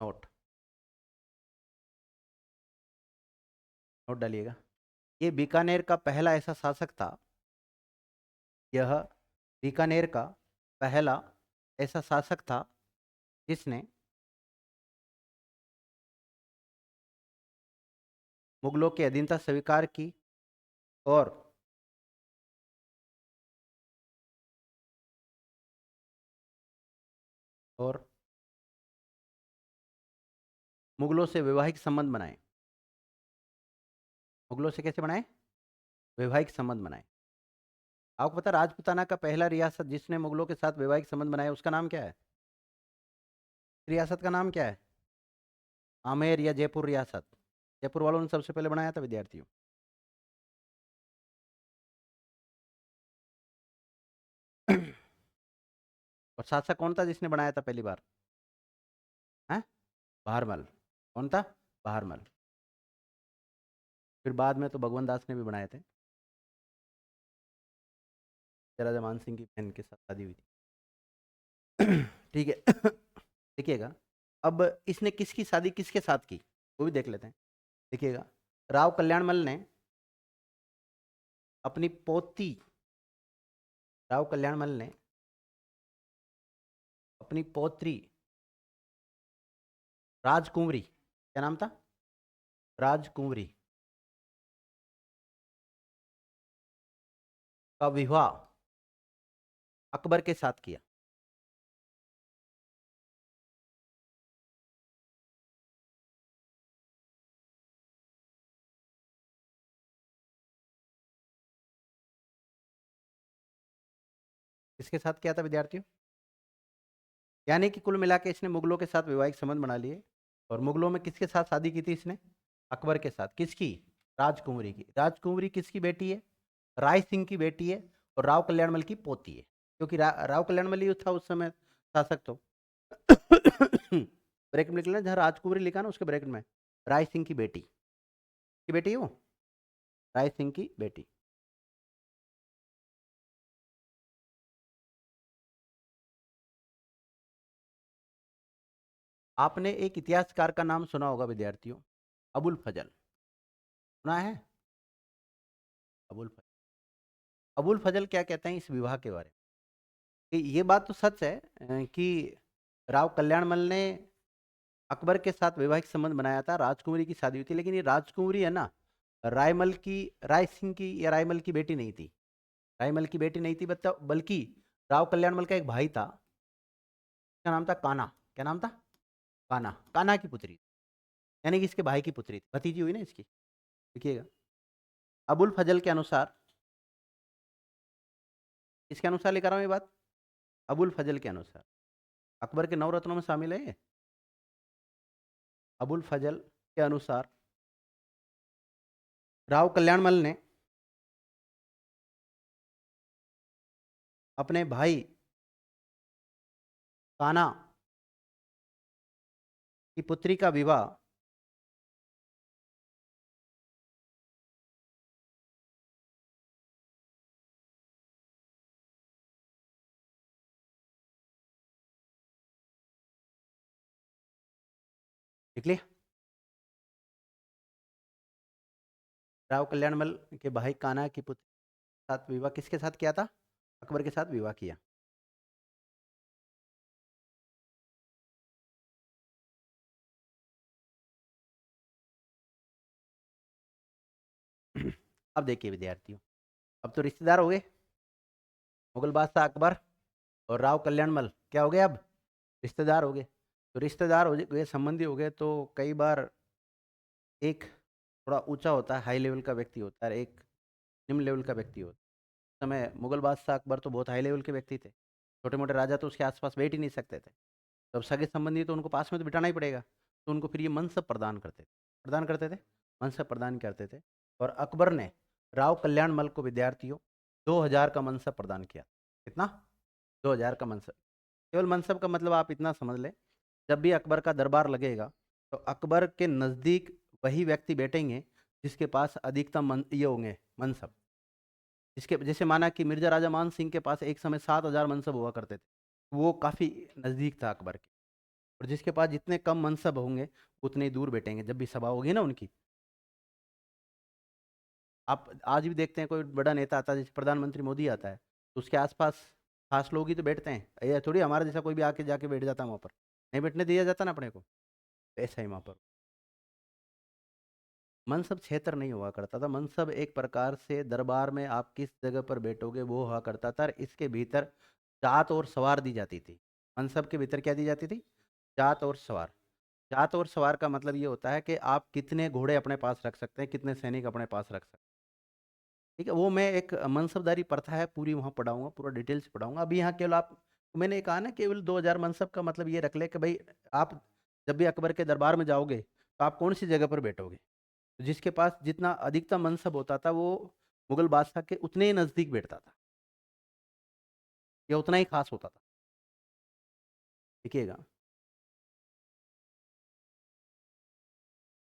[SPEAKER 1] नोट नोट डालिएगा। ये बीकानेर का पहला ऐसा शासक था, यह बीकानेर का पहला ऐसा शासक था जिसने मुगलों की अधीनता स्वीकार की और और मुगलों से वैवाहिक संबंध बनाए। मुगलों से कैसे बनाए? वैवाहिक संबंध बनाए। आपको पता राजपूताना का पहला रियासत जिसने मुगलों के साथ वैवाहिक संबंध बनाए उसका नाम क्या है? रियासत का नाम क्या है? आमेर या जयपुर रियासत। जयपुर वालों ने सबसे पहले बनाया था विद्यार्थियों। और शासक कौन था जिसने बनाया था पहली बार? है बहारमल। कौन था? बहारमल। फिर बाद में तो भगवान दास ने भी बनाए थे। राजा मान सिंह की बहन के साथ शादी हुई थी। ठीक है। देखिएगा, अब इसने किसकी शादी किसके साथ की वो भी देख लेते हैं। देखिएगा, राव कल्याणमल ने अपनी पोती राव कल्याणमल ने अपनी पौत्री राजकुंवरी, क्या नाम था? राजकुंवरी का विवाह अकबर के साथ किया। किसके साथ किया था विद्यार्थियों? यानी कि कुल मिला के इसने मुगलों के साथ वैवाहिक संबंध बना लिए। और मुगलों में किसके साथ शादी की थी इसने? अकबर के साथ। किसकी? राजकुंवरी की। राजकुंवरी किसकी बेटी है? राय सिंह की बेटी है और राव कल्याणमल की पोती है, क्योंकि राव कल्याणमल ही था उस समय शासक। तो ब्रैकेट में लिख लेना, जहाँ राजकुमारी लिखा ना उसके ब्रैकेट में राय सिंह की बेटी है वो, राय सिंह की बेटी। आपने एक इतिहासकार का नाम सुना होगा विद्यार्थियों, अबुल फजल, सुना है? अबुल फजल, अबुल फजल क्या कहते हैं इस विवाह के बारे में? ये बात तो सच है कि राव कल्याणमल ने अकबर के साथ वैवाहिक संबंध बनाया था, राजकुमारी की शादी हुई थी, लेकिन ये राजकुमारी है ना, रायमल की, राय सिंह की या रायमल की बेटी नहीं थी। रायमल की बेटी नहीं थी, बल्कि राव कल्याणमल का एक भाई था, उसका नाम था कान्हा। क्या नाम था? कान्हा, कान्हा की पुत्री, यानी कि इसके भाई की पुत्री थी, भतीजी हुई ना इसकी। देखिएगा, अबुल फजल के अनुसार, इसके अनुसार लेकर रहा हूँ ये बात, अबुल फजल के अनुसार अकबर के नवरत्नों में शामिल है ये। अबुल फजल के अनुसार राव कल्याणमल ने अपने भाई कान्हा की पुत्री का विवाह लिख लिया, राव कल्याणमल के भाई कान्हा की पुत्री के साथ विवाह किसके साथ किया था? अकबर के साथ विवाह किया। अब देखिए विद्यार्थियों, अब तो रिश्तेदार हो गए, मुगल बादशाह अकबर और राव कल्याणमल क्या हो गए अब? रिश्तेदार हो गए। तो रिश्तेदार हो गए, संबंधी हो गए, तो कई बार एक थोड़ा ऊंचा होता है, हाई लेवल का व्यक्ति होता है, एक निम्न लेवल का व्यक्ति होता है। उस समय मुगल बादशाह अकबर तो बहुत हाई लेवल के व्यक्ति थे, छोटे मोटे राजा तो उसके आसपास बैठ ही नहीं सकते थे। तो अब सगे संबंधी तो उनको पास में तो बिठाना ही पड़ेगा, तो उनको फिर ये मनसब प्रदान करते थे, मनसब प्रदान करते थे। और अकबर ने राव कल्याणमल को विद्यार्थियों 2000 का मनसब प्रदान किया। कितना? 2000 का मनसब। केवल मनसब का मतलब आप इतना समझ लें, जब भी अकबर का दरबार लगेगा तो अकबर के नज़दीक वही व्यक्ति बैठेंगे जिसके पास अधिकतम ये होंगे मनसब। जिसके जैसे माना कि मिर्जा राजा मान सिंह के पास एक समय 7000 मनसब हुआ करते थे, वो काफ़ी नज़दीक था अकबर के। और जिसके पास जितने कम मनसब होंगे उतने ही दूर बैठेंगे जब भी सभा होगी ना उनकी। आप आज भी देखते हैं, कोई बड़ा नेता आता है, जैसे प्रधानमंत्री मोदी आता है, तो उसके आसपास खास लोग ही तो बैठते हैं, ये थोड़ी हमारा जैसा कोई भी आके जाके बैठ जाता है वहाँ पर, नहीं बैठने दिया जाता ना अपने को। तो ऐसा ही वहाँ पर मनसब क्षेत्र नहीं हुआ करता था, मनसब एक प्रकार से दरबार में आप किस जगह पर बैठोगे वो हुआ करता था, और इसके भीतर जात और सवार दी जाती थी। मनसब के भीतर क्या दी जाती थी? जात और सवार। जात और सवार का मतलब ये होता है कि आप कितने घोड़े अपने पास रख सकते हैं, कितने सैनिक अपने पास रख सकते हैं। ठीक है, वो मैं एक मनसबदारी प्रथा है पूरी वहाँ पढ़ाऊंगा, पूरा डिटेल से पढ़ाऊंगा। अभी यहाँ केवल आप, मैंने कहा ना केवल 2000 मनसब का मतलब ये रख ले कि भाई आप जब भी अकबर के दरबार में जाओगे तो आप कौन सी जगह पर बैठोगे। तो जिसके पास जितना अधिकतम मनसब होता था वो मुगल बादशाह के उतने ही नज़दीक बैठता था, या उतना ही खास होता था। देखिएगा,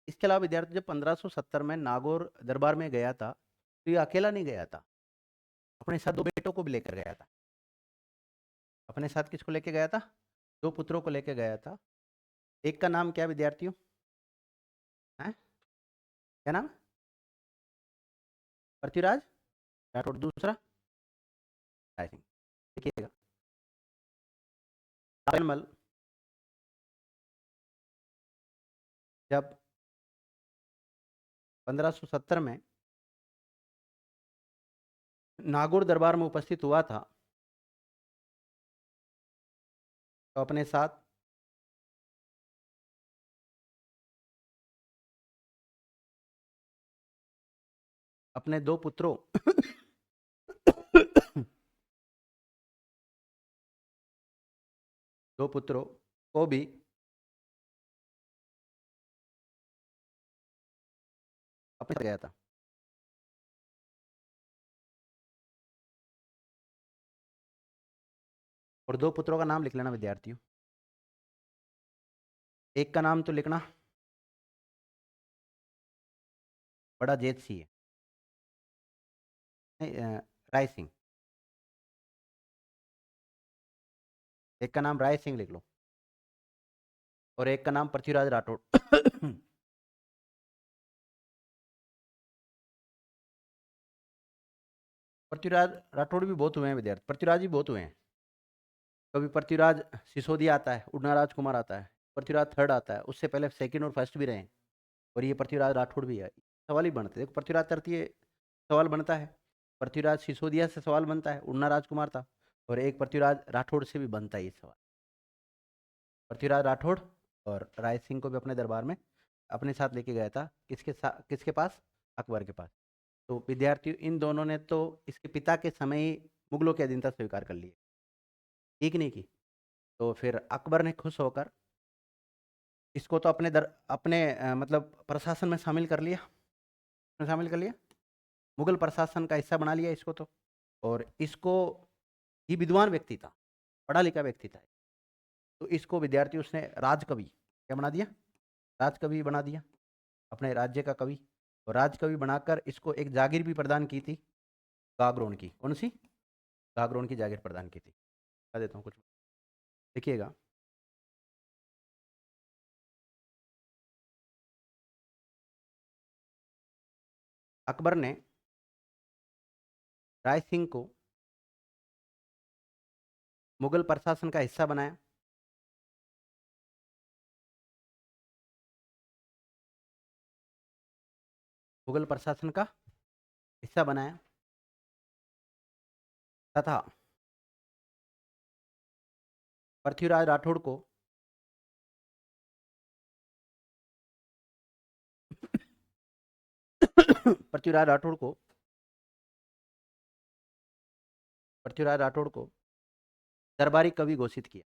[SPEAKER 1] इसके अलावा विद्यार्थी जब 1570 में नागौर दरबार में गया था तो ये अकेला नहीं गया था, अपने साथ दो बेटों को भी लेकर गया था। अपने साथ किसको लेकर गया था? दो पुत्रों को लेकर गया था। एक का नाम क्या विद्यार्थियों? है क्या नाम? पृथ्वीराज राठौड़। दूसरा राय सिंह। देखिएगा, ताजमल जब 1570 में नागौर दरबार में उपस्थित हुआ था तो अपने साथ अपने दो पुत्रों दो पुत्रों को भी अपने साथ गया था। और 2 पुत्रों का नाम लिख लेना विद्यार्थियों। एक का नाम तो लिखना, बड़ा जेत सी है, नहीं, राय सिंह। एक का नाम राय सिंह लिख लो और एक का नाम पृथ्वीराज राठौड़। पृथ्वीराज राठौड़ भी बहुत हुए हैं विद्यार्थी, पृथ्वीराज भी बहुत हुए हैं। कभी पृथ्वीराज सिसोदिया आता है, उड़ना राजकुमार आता है, पृथ्वीराज थर्ड आता है, उससे पहले सेकंड और फर्स्ट भी रहे हैं, और ये पृथ्वीराज राठौड़ भी है। सवाल ही बनते देखो, पृथ्वीराज तृतीय सवाल बनता है, पृथ्वीराज सिसोदिया से सवाल बनता है, उड़ना राजकुमार था, और एक पृथ्वीराज राठौड़ से भी बनता है ये सवाल। पृथ्वीराज राठौड़ और राय सिंह को भी अपने दरबार में अपने साथ लेके गया था, किसके पास, अकबर के पास। तो विद्यार्थियों इन दोनों ने तो इसके पिता के समय ही मुगलों की अधीनता स्वीकार कर ली, ठीक नहीं की। तो फिर अकबर ने खुश होकर इसको तो अपने मतलब प्रशासन में शामिल कर लिया, शामिल कर लिया, मुगल प्रशासन का हिस्सा बना लिया इसको तो। और इसको, ही विद्वान व्यक्ति था, पढ़ा लिखा व्यक्ति था, तो इसको विद्यार्थी उसने राजकवि क्या बना दिया, राजकवि बना दिया, अपने राज्य का कवि। और राजकवि बनाकर इसको एक जागीर भी प्रदान की थी, गागरोन की। कौन सी, गागरोन की जागीर प्रदान की थी। बता देता हूँ कुछ, देखिएगा। अकबर ने राय सिंह को मुगल प्रशासन का हिस्सा बनाया, मुगल प्रशासन का हिस्सा बनाया, तथा पृथ्वीराज राठौड़ को पृथ्वीराज राठौड़ को पृथ्वीराज राठौड़ को दरबारी कवि घोषित किया।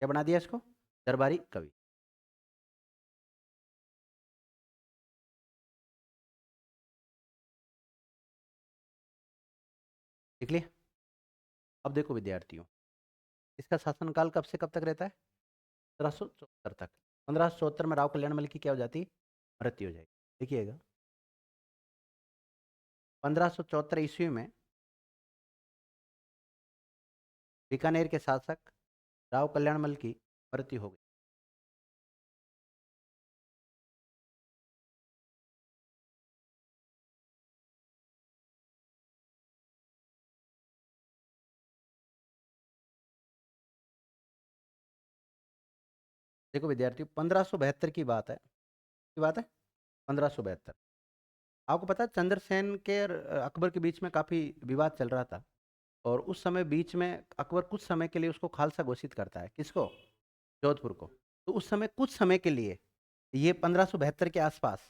[SPEAKER 1] क्या बना दिया इसको, दरबारी कवि। देख लिया। अब देखो विद्यार्थियों, इसका शासनकाल कब से कब तक रहता है, 1574 तक। 1574 में राव कल्याण मल की क्या हो जाती, मृत्यु हो जाएगी। देखिएगा, 1574 ईस्वी में बीकानेर के शासक राव कल्याण मल की मृत्यु हो गई। देखो विद्यार्थियों, 1572 की बात है, की बात है, 1572। आपको पता है चंद्रसेन के और अकबर के बीच में काफी विवाद चल रहा था, और उस समय बीच में अकबर कुछ समय के लिए उसको खालसा घोषित करता है, किसको, जोधपुर को। तो उस समय कुछ समय के लिए, ये 1572 के आसपास,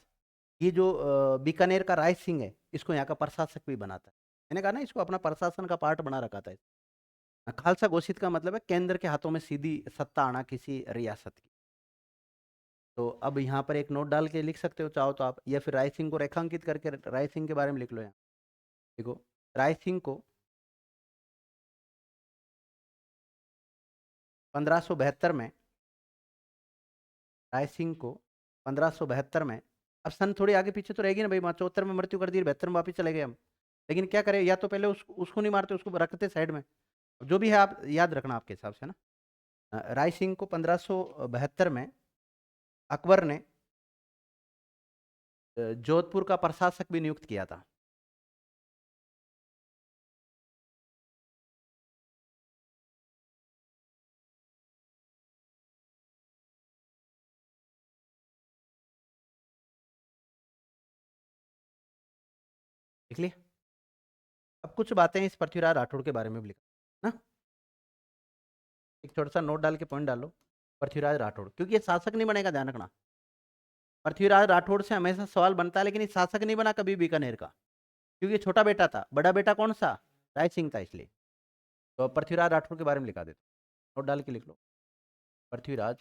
[SPEAKER 1] ये जो बीकानेर का राय सिंह है, इसको यहाँ का प्रशासक भी बनाता है। मैंने कहा ना, इसको अपना प्रशासन का पार्ट बना रखा था। खालसा घोषित का मतलब है केंद्र के हाथों में सीधी सत्ता आना किसी रियासत की। तो अब यहाँ पर एक नोट डाल के लिख सकते हो चाहो तो आप, या फिर राय सिंह को रेखांकित करके राय सिंह के बारे में लिख लो यहाँ। देखो, राय सिंह को 1572 में, राय सिंह को 1572 में, अब सन थोड़ी आगे पीछे तो रहेगी ना भाई, 74 में मृत्यु कर दी, 72 में वापिस चले गए हम। लेकिन क्या करें, या तो पहले उसको नहीं मारते, उसको रखते साइड में, जो भी है आप याद रखना आपके हिसाब से ना। राय सिंह को 1572 में अकबर ने जोधपुर का प्रशासक भी नियुक्त किया था। देख लिया। अब कुछ बातें इस पृथ्वीराज राठौड़ के बारे में भी लिखा ना, एक छोटा सा नोट डाल के पॉइंट डालो। पृथ्वीराज राठौड़, क्योंकि ये शासक नहीं बनेगा, ध्यान रखना। पृथ्वीराज राठौड़ से हमेशा सवाल बनता है, लेकिन ये शासक नहीं बना कभी बीकानेर का, क्योंकि छोटा बेटा था, बड़ा बेटा कौन सा, राय सिंह था, इसलिए। तो पृथ्वीराज राठौड़ के बारे में लिखा देते, नोट डाल के लिख लो, पृथ्वीराज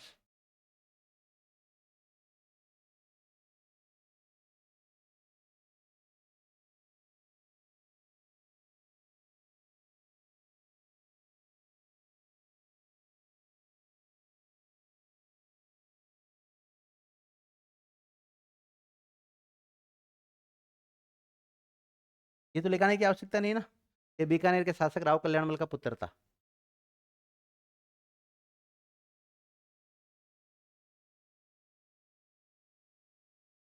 [SPEAKER 1] ये तो लिखाने की आवश्यकता नहीं है ना, ये बीकानेर के शासक राव कल्याणमल का पुत्र था।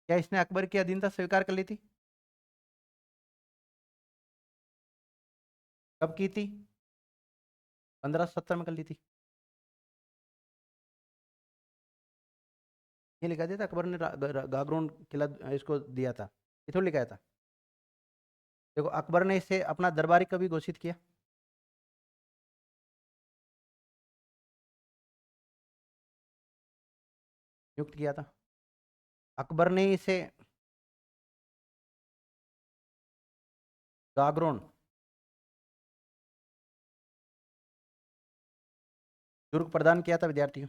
[SPEAKER 1] क्या इसने अकबर की अधीनता स्वीकार कर ली थी? कब की थी? 1570 में कर ली थी। ये लिखा दिया था अकबर ने गागरोन किला इसको दिया था, ये थोड़ा लिखाया था। देखो अकबर ने इसे अपना दरबारी कवि घोषित किया। नियुक्त किया था अकबर ने इसे गागरोन दुर्ग प्रदान किया था विद्यार्थियों।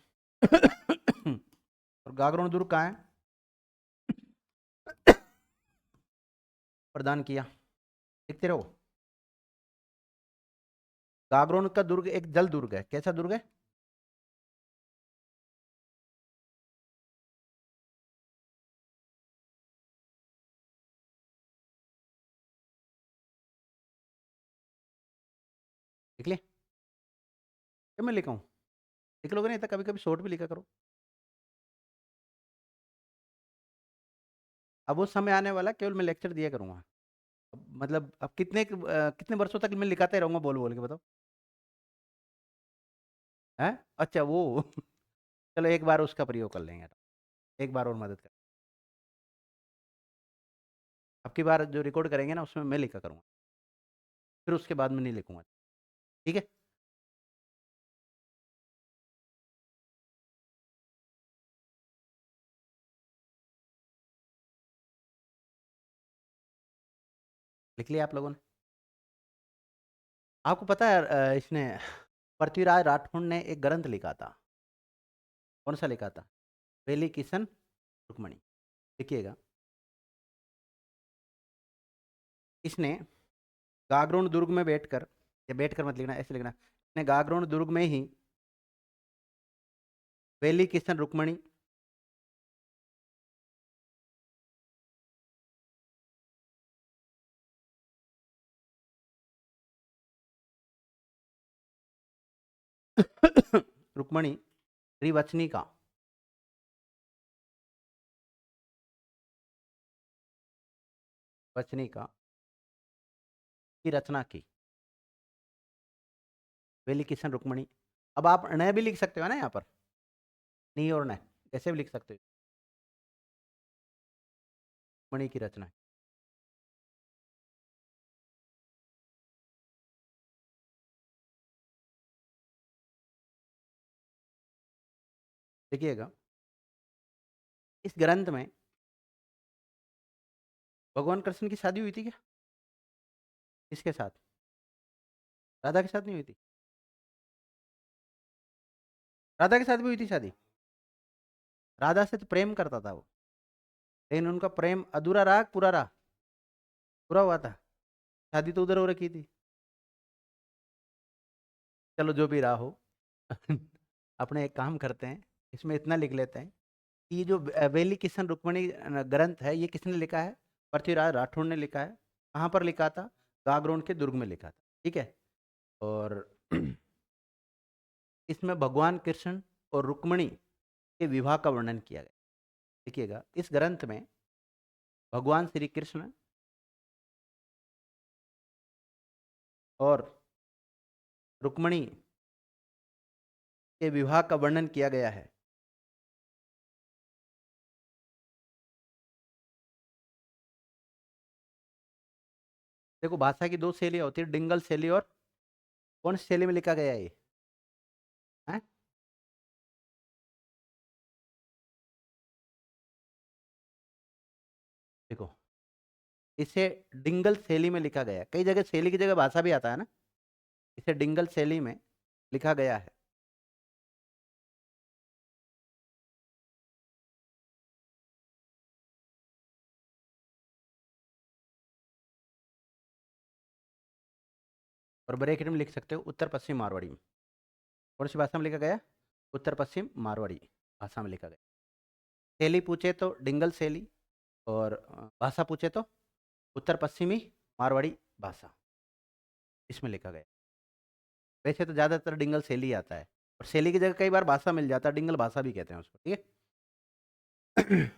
[SPEAKER 1] और गागरोन दुर्ग कहाँ है? प्रदान किया, लिखते रहो। गागरोन का दुर्ग एक जल दुर्ग है, कैसा दुर्ग है? लिख ले, क्या मैं लिखा हूँ? लिख लोगे नहीं तो कभी कभी शॉर्ट भी लिखा करो। अब वो समय आने वाला, केवल मैं लेक्चर दिया करूंगा। मतलब अब कितने वर्षों तक मैं लिखाते रहूंगा बोल बोल के, बताओ। है अच्छा वो चलो एक बार उसका प्रयोग कर लेंगे, एक बार और मदद कर। अब की बार जो रिकॉर्ड करेंगे ना उसमें मैं लिखा करूंगा, फिर उसके बाद में नहीं लिखूंगा, ठीक है? लिख लिया आप लोगों ने? आपको पता है इसने पृथ्वीराज राठौड़ ने एक ग्रंथ लिखा था, कौन सा लिखा था? वेली किशन रुक्मणी। लिखिएगा, इसने गागरोन दुर्ग में बैठकर, या बैठकर मत लिखना, ऐसे लिखना, इसने गागरोन दुर्ग में ही वेली किशन रुक्मणी रुक्मणी त्रिवचनी का वचनी का की रचना की। वेली किशन रुक्मणी, अब आप नए भी लिख सकते हो ना यहाँ पर, नहीं और नए ऐसे भी लिख सकते हो। रुक्मणी की रचना, देखिएगा इस ग्रंथ में भगवान कृष्ण की शादी हुई थी क्या? किसके साथ? राधा के साथ नहीं हुई थी? राधा के साथ भी हुई थी शादी। राधा से तो प्रेम करता था वो, लेकिन उनका प्रेम अधूरा रहा, पूरा रहा? पूरा हुआ था। शादी तो उधर हो रखी थी। चलो जो भी रहा हो अपने एक काम करते हैं, इसमें इतना लिख लेते हैं कि ये जो वेली किशन रुक्मणी ग्रंथ है, ये किसने लिखा है? पृथ्वीराज राठौड़ ने लिखा है। कहाँ पर लिखा था? गागरोन के दुर्ग में लिखा था, ठीक है? और इसमें भगवान कृष्ण और रुक्मणी के विवाह का वर्णन किया गया। देखिएगा इस ग्रंथ में भगवान श्री कृष्ण और रुक्मणी के विवाह का वर्णन किया गया है। देखो भाषा की दो शैलियाँ होती है, डिंगल शैली और कौन सी शैली में लिखा गया है ये? है? देखो इसे डिंगल शैली में लिखा गया है, कई जगह शैली की जगह भाषा भी आता है ना, इसे डिंगल शैली में लिखा गया है। और ब्रैकेट में लिख सकते हो उत्तर पश्चिम मारवाड़ी में। कौन सी भाषा में लिखा गया? उत्तर पश्चिम मारवाड़ी भाषा में लिखा गया। शैली पूछे तो डिंगल शैली, और भाषा पूछे तो उत्तर पश्चिमी मारवाड़ी भाषा, इसमें लिखा गया। वैसे तो ज़्यादातर डिंगल शैली आता है, और शैली की जगह कई बार भाषा मिल जाता है, डिंगल भाषा भी कहते हैं उसको, ठीक है।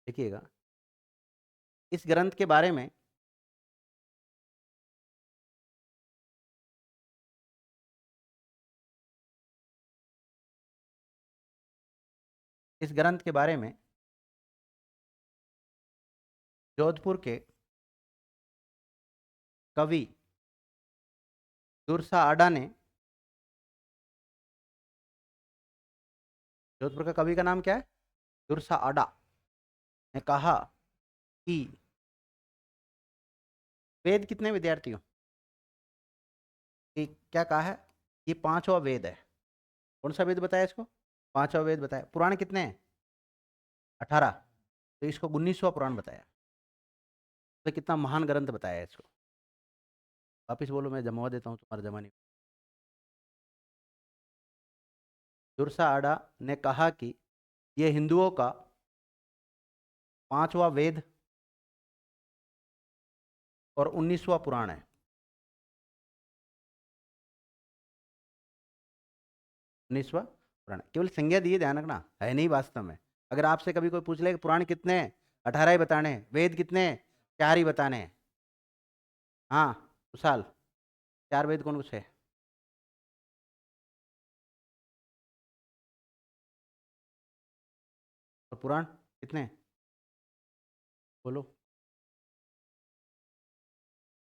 [SPEAKER 1] देखिएगा, इस ग्रंथ के बारे में इस ग्रंथ के बारे में जोधपुर के कवि दुर्सा आडा ने, जोधपुर का कवि का नाम क्या है? दुर्सा आडा ने कहा कि वेद कितने विद्यार्थियों, कि क्या कहा है? ये पांचवा वेद है। कौन सा वेद बताया इसको? पांचवा वेद बताया। पुराण कितने हैं? 18। तो इसको 19वां पुराण बताया। तो कितना महान ग्रंथ बताया है इसको। वापिस बोलो, मैं जमवा देता हूँ, तुम्हारा जमा नहीं। दुर्सा आडा ने कहा कि यह हिंदुओं का पांचवा वेद और 19वां पुराण है। 19वां पुराण केवल संज्ञा दिए, ध्यान रखना, है नहीं वास्तव में। अगर आपसे कभी कोई पूछ ले कि पुराण कितने हैं, 18 ही बताने हैं। वेद कितने हैं, 4 ही बताने हैं। हाँ विशाल, 4 वेद कौन कुछ है? और पुराण कितने हैं? बोलो।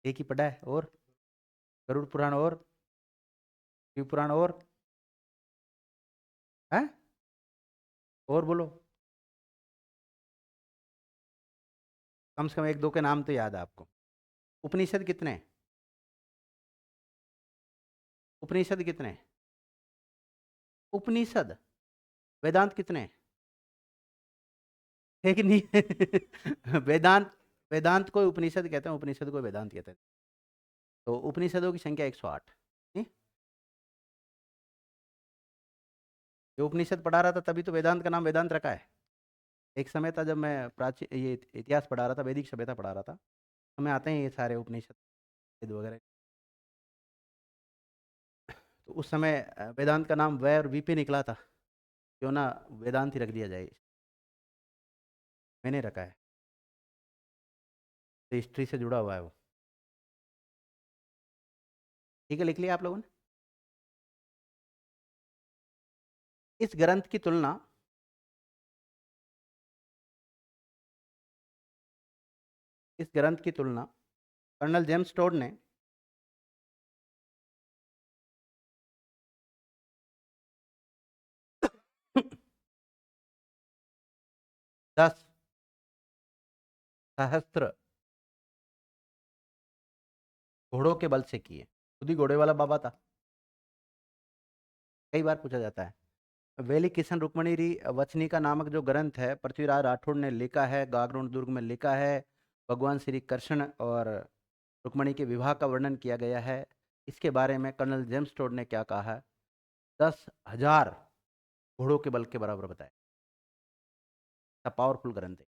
[SPEAKER 1] एक ही पढ़ा है। और गरुड़ पुराण और शिव पुराण और है, और बोलो। कम से कम एक दो के नाम तो याद है आपको। उपनिषद कितने हैं? उपनिषद कितने हैं? उपनिषद। वेदांत कितने हैं? है कि नहीं? वेदांत, वेदांत को उपनिषद कहते हैं, उपनिषद को वेदांत कहते हैं। तो उपनिषदों की संख्या 108। नहीं? ये उपनिषद पढ़ा रहा था तभी तो वेदांत का नाम वेदांत रखा है। एक समय था जब मैं प्राचीन ये इतिहास पढ़ा रहा था, वैदिक सभ्यता पढ़ा रहा था, हमें आते हैं ये सारे उपनिषद वेद वगैरह। तो उस समय वेदांत का नाम वै और वीपी निकला था, क्यों ना वेदांत ही रख दिया जाए। मैंने रखा है, तो हिस्ट्री से जुड़ा हुआ है वो। ठीक है, लिख लिया आप लोगों ने? इस ग्रंथ की तुलना इस ग्रंथ की तुलना कर्नल जेम्स टोड ने दस सहस्त्र घोड़ों के बल से की है। खुद ही घोड़े वाला बाबा था। कई बार पूछा जाता है। वेली किशन रुक्मणी वचनिका नामक जो ग्रंथ है, पृथ्वीराज राठौड़ ने लिखा है, गागरोन दुर्ग में लिखा है। भगवान श्री कृष्ण और रुक्मणी के विवाह का वर्णन किया गया है। इसके बारे में कर्नल जेम्स टोड ने क्या कहा है? 10,000 घोड़ों के बल के बराबर बताया। पावरफुल ग्रंथ है।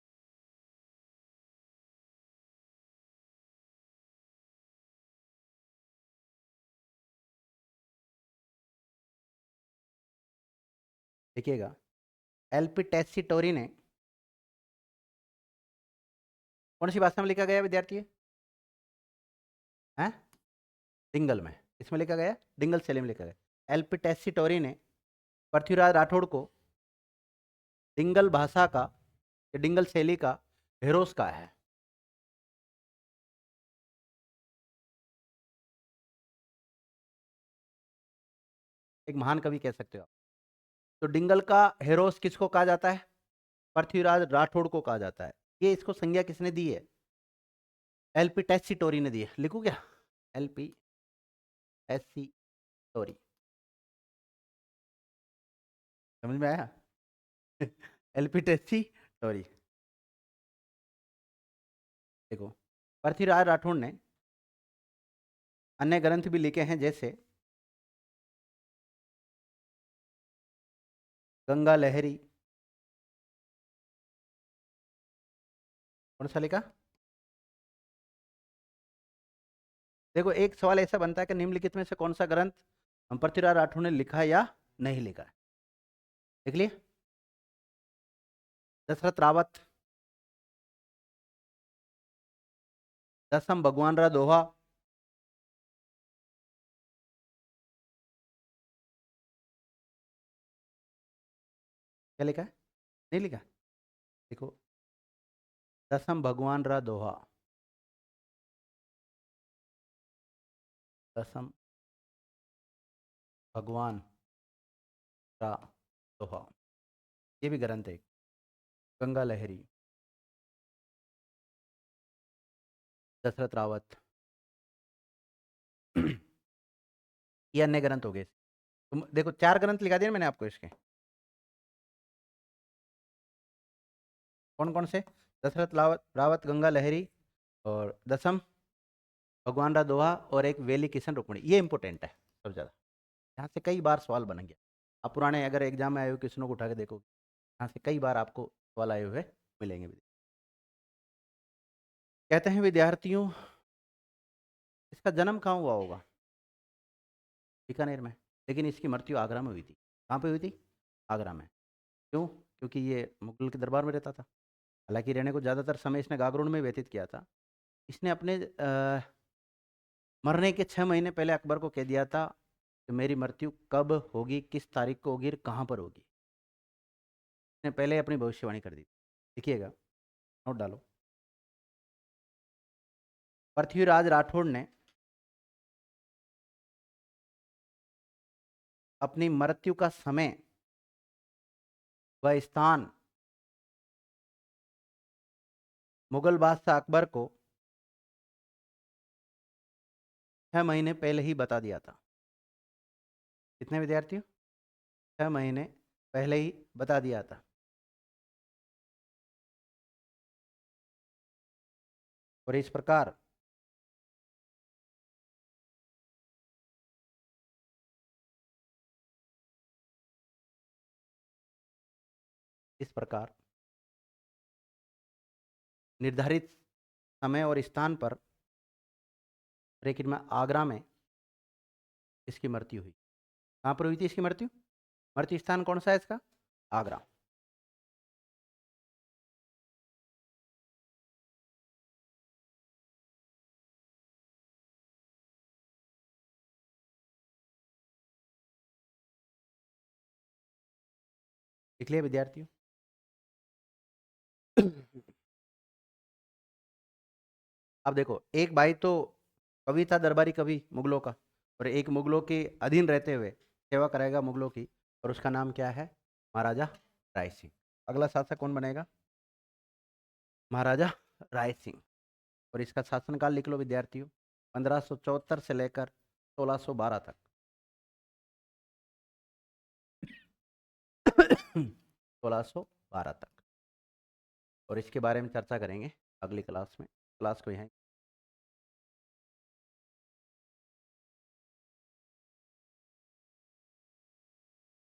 [SPEAKER 1] देखिएगा, एलपी टेस्सी टोरी ने कौन सी भाषा में लिखा गया विद्यार्थी? है डिंगल में। इसमें लिखा गया, डिंगल शैली में लिखा गया। एलपी टेस्सी टोरी ने पृथ्वीराज राठौड़ को डिंगल भाषा का या डिंगल शैली का हेरोस कहा है। एक महान कवि कह सकते हो आप। तो डिंगल का हेरोस किसको कहा जाता है? पृथ्वीराज राठौड़ को कहा जाता है। ये इसको संज्ञा किसने दी है? एलपी टेस्सी टोरी ने दी है। लिखू क्या? एलपी टेस्सी टोरी। समझ में आया? एलपी टेस्सी टोरी। देखो, पृथ्वीराज राठौड़ ने अन्य ग्रंथ भी लिखे हैं, जैसे गंगा लहरी, कौन सा लिखा? देखो एक सवाल ऐसा बनता है कि निम्नलिखित में से कौन सा ग्रंथ पृथ्वीराज राठौड़ ने लिखा या नहीं लिखा है? देख लिए। दशरथ रावत, दसम भगवान रा दोहा, क्या लिखा है? नहीं लिखा? देखो, दसम भगवान रा दोहा, दसम भगवान रा दोहा, ये भी ग्रंथ है। गंगा लहरी, दशरथ रावत, ये अन्य ग्रंथ हो गए। तुम देखो 4 ग्रंथ लिखा दिए ना मैंने आपको इसके। कौन कौन से? दशरथ रावत, गंगा लहरी, और दसम भगवान रा दोहा, और एक वेली किशन रुक्मणी। ये इंपॉर्टेंट है सबसे ज़्यादा, यहाँ से कई बार सवाल बन गया। आप पुराने अगर एग्जाम में आए हुए क्वेश्चनों को उठा के देखो, यहाँ से कई बार आपको सवाल आए हुए मिलेंगे। कहते हैं विद्यार्थियों, इसका जन्म कहाँ हुआ होगा? बीकानेर में, लेकिन इसकी मृत्यु आगरा में हुई थी। कहाँ पे हुई थी? आगरा में। क्यों? क्योंकि ये मुगल के दरबार में रहता था। हालांकि रहने को ज़्यादातर समय इसने गागरोड में व्यतीत किया था। इसने अपने मरने के 6 महीने पहले अकबर को कह दिया था कि मेरी मृत्यु कब होगी, किस तारीख को होगी, कहाँ पर होगी। इसने पहले अपनी भविष्यवाणी कर दी। देखिएगा, नोट डालो। पृथ्वीराज राठौड़ ने अपनी मृत्यु का समय व स्थान मुगल बादशाह अकबर को 6 महीने पहले ही बता दिया था। कितने विद्यार्थियों? 6 महीने पहले ही बता दिया था। और इस प्रकार निर्धारित समय और स्थान पर, ब्रैकेट में आगरा में, इसकी मृत्यु हुई। कहाँ पर हुई थी इसकी मृत्यु? मृत्यु स्थान कौन सा है इसका? आगरा। लिख लिया विद्यार्थियों? अब देखो, एक भाई तो कवि था, दरबारी कवि मुगलों का, और एक मुगलों के अधीन रहते हुए सेवा कराएगा मुगलों की, और उसका नाम क्या है? महाराजा राय सिंह। अगला शासक कौन बनेगा? महाराजा राय सिंह। और इसका शासनकाल लिख लो विद्यार्थियों, 1574 से लेकर 1612 तक। 1612 तक। और इसके बारे में चर्चा करेंगे अगली क्लास में। क्लास को यहाँ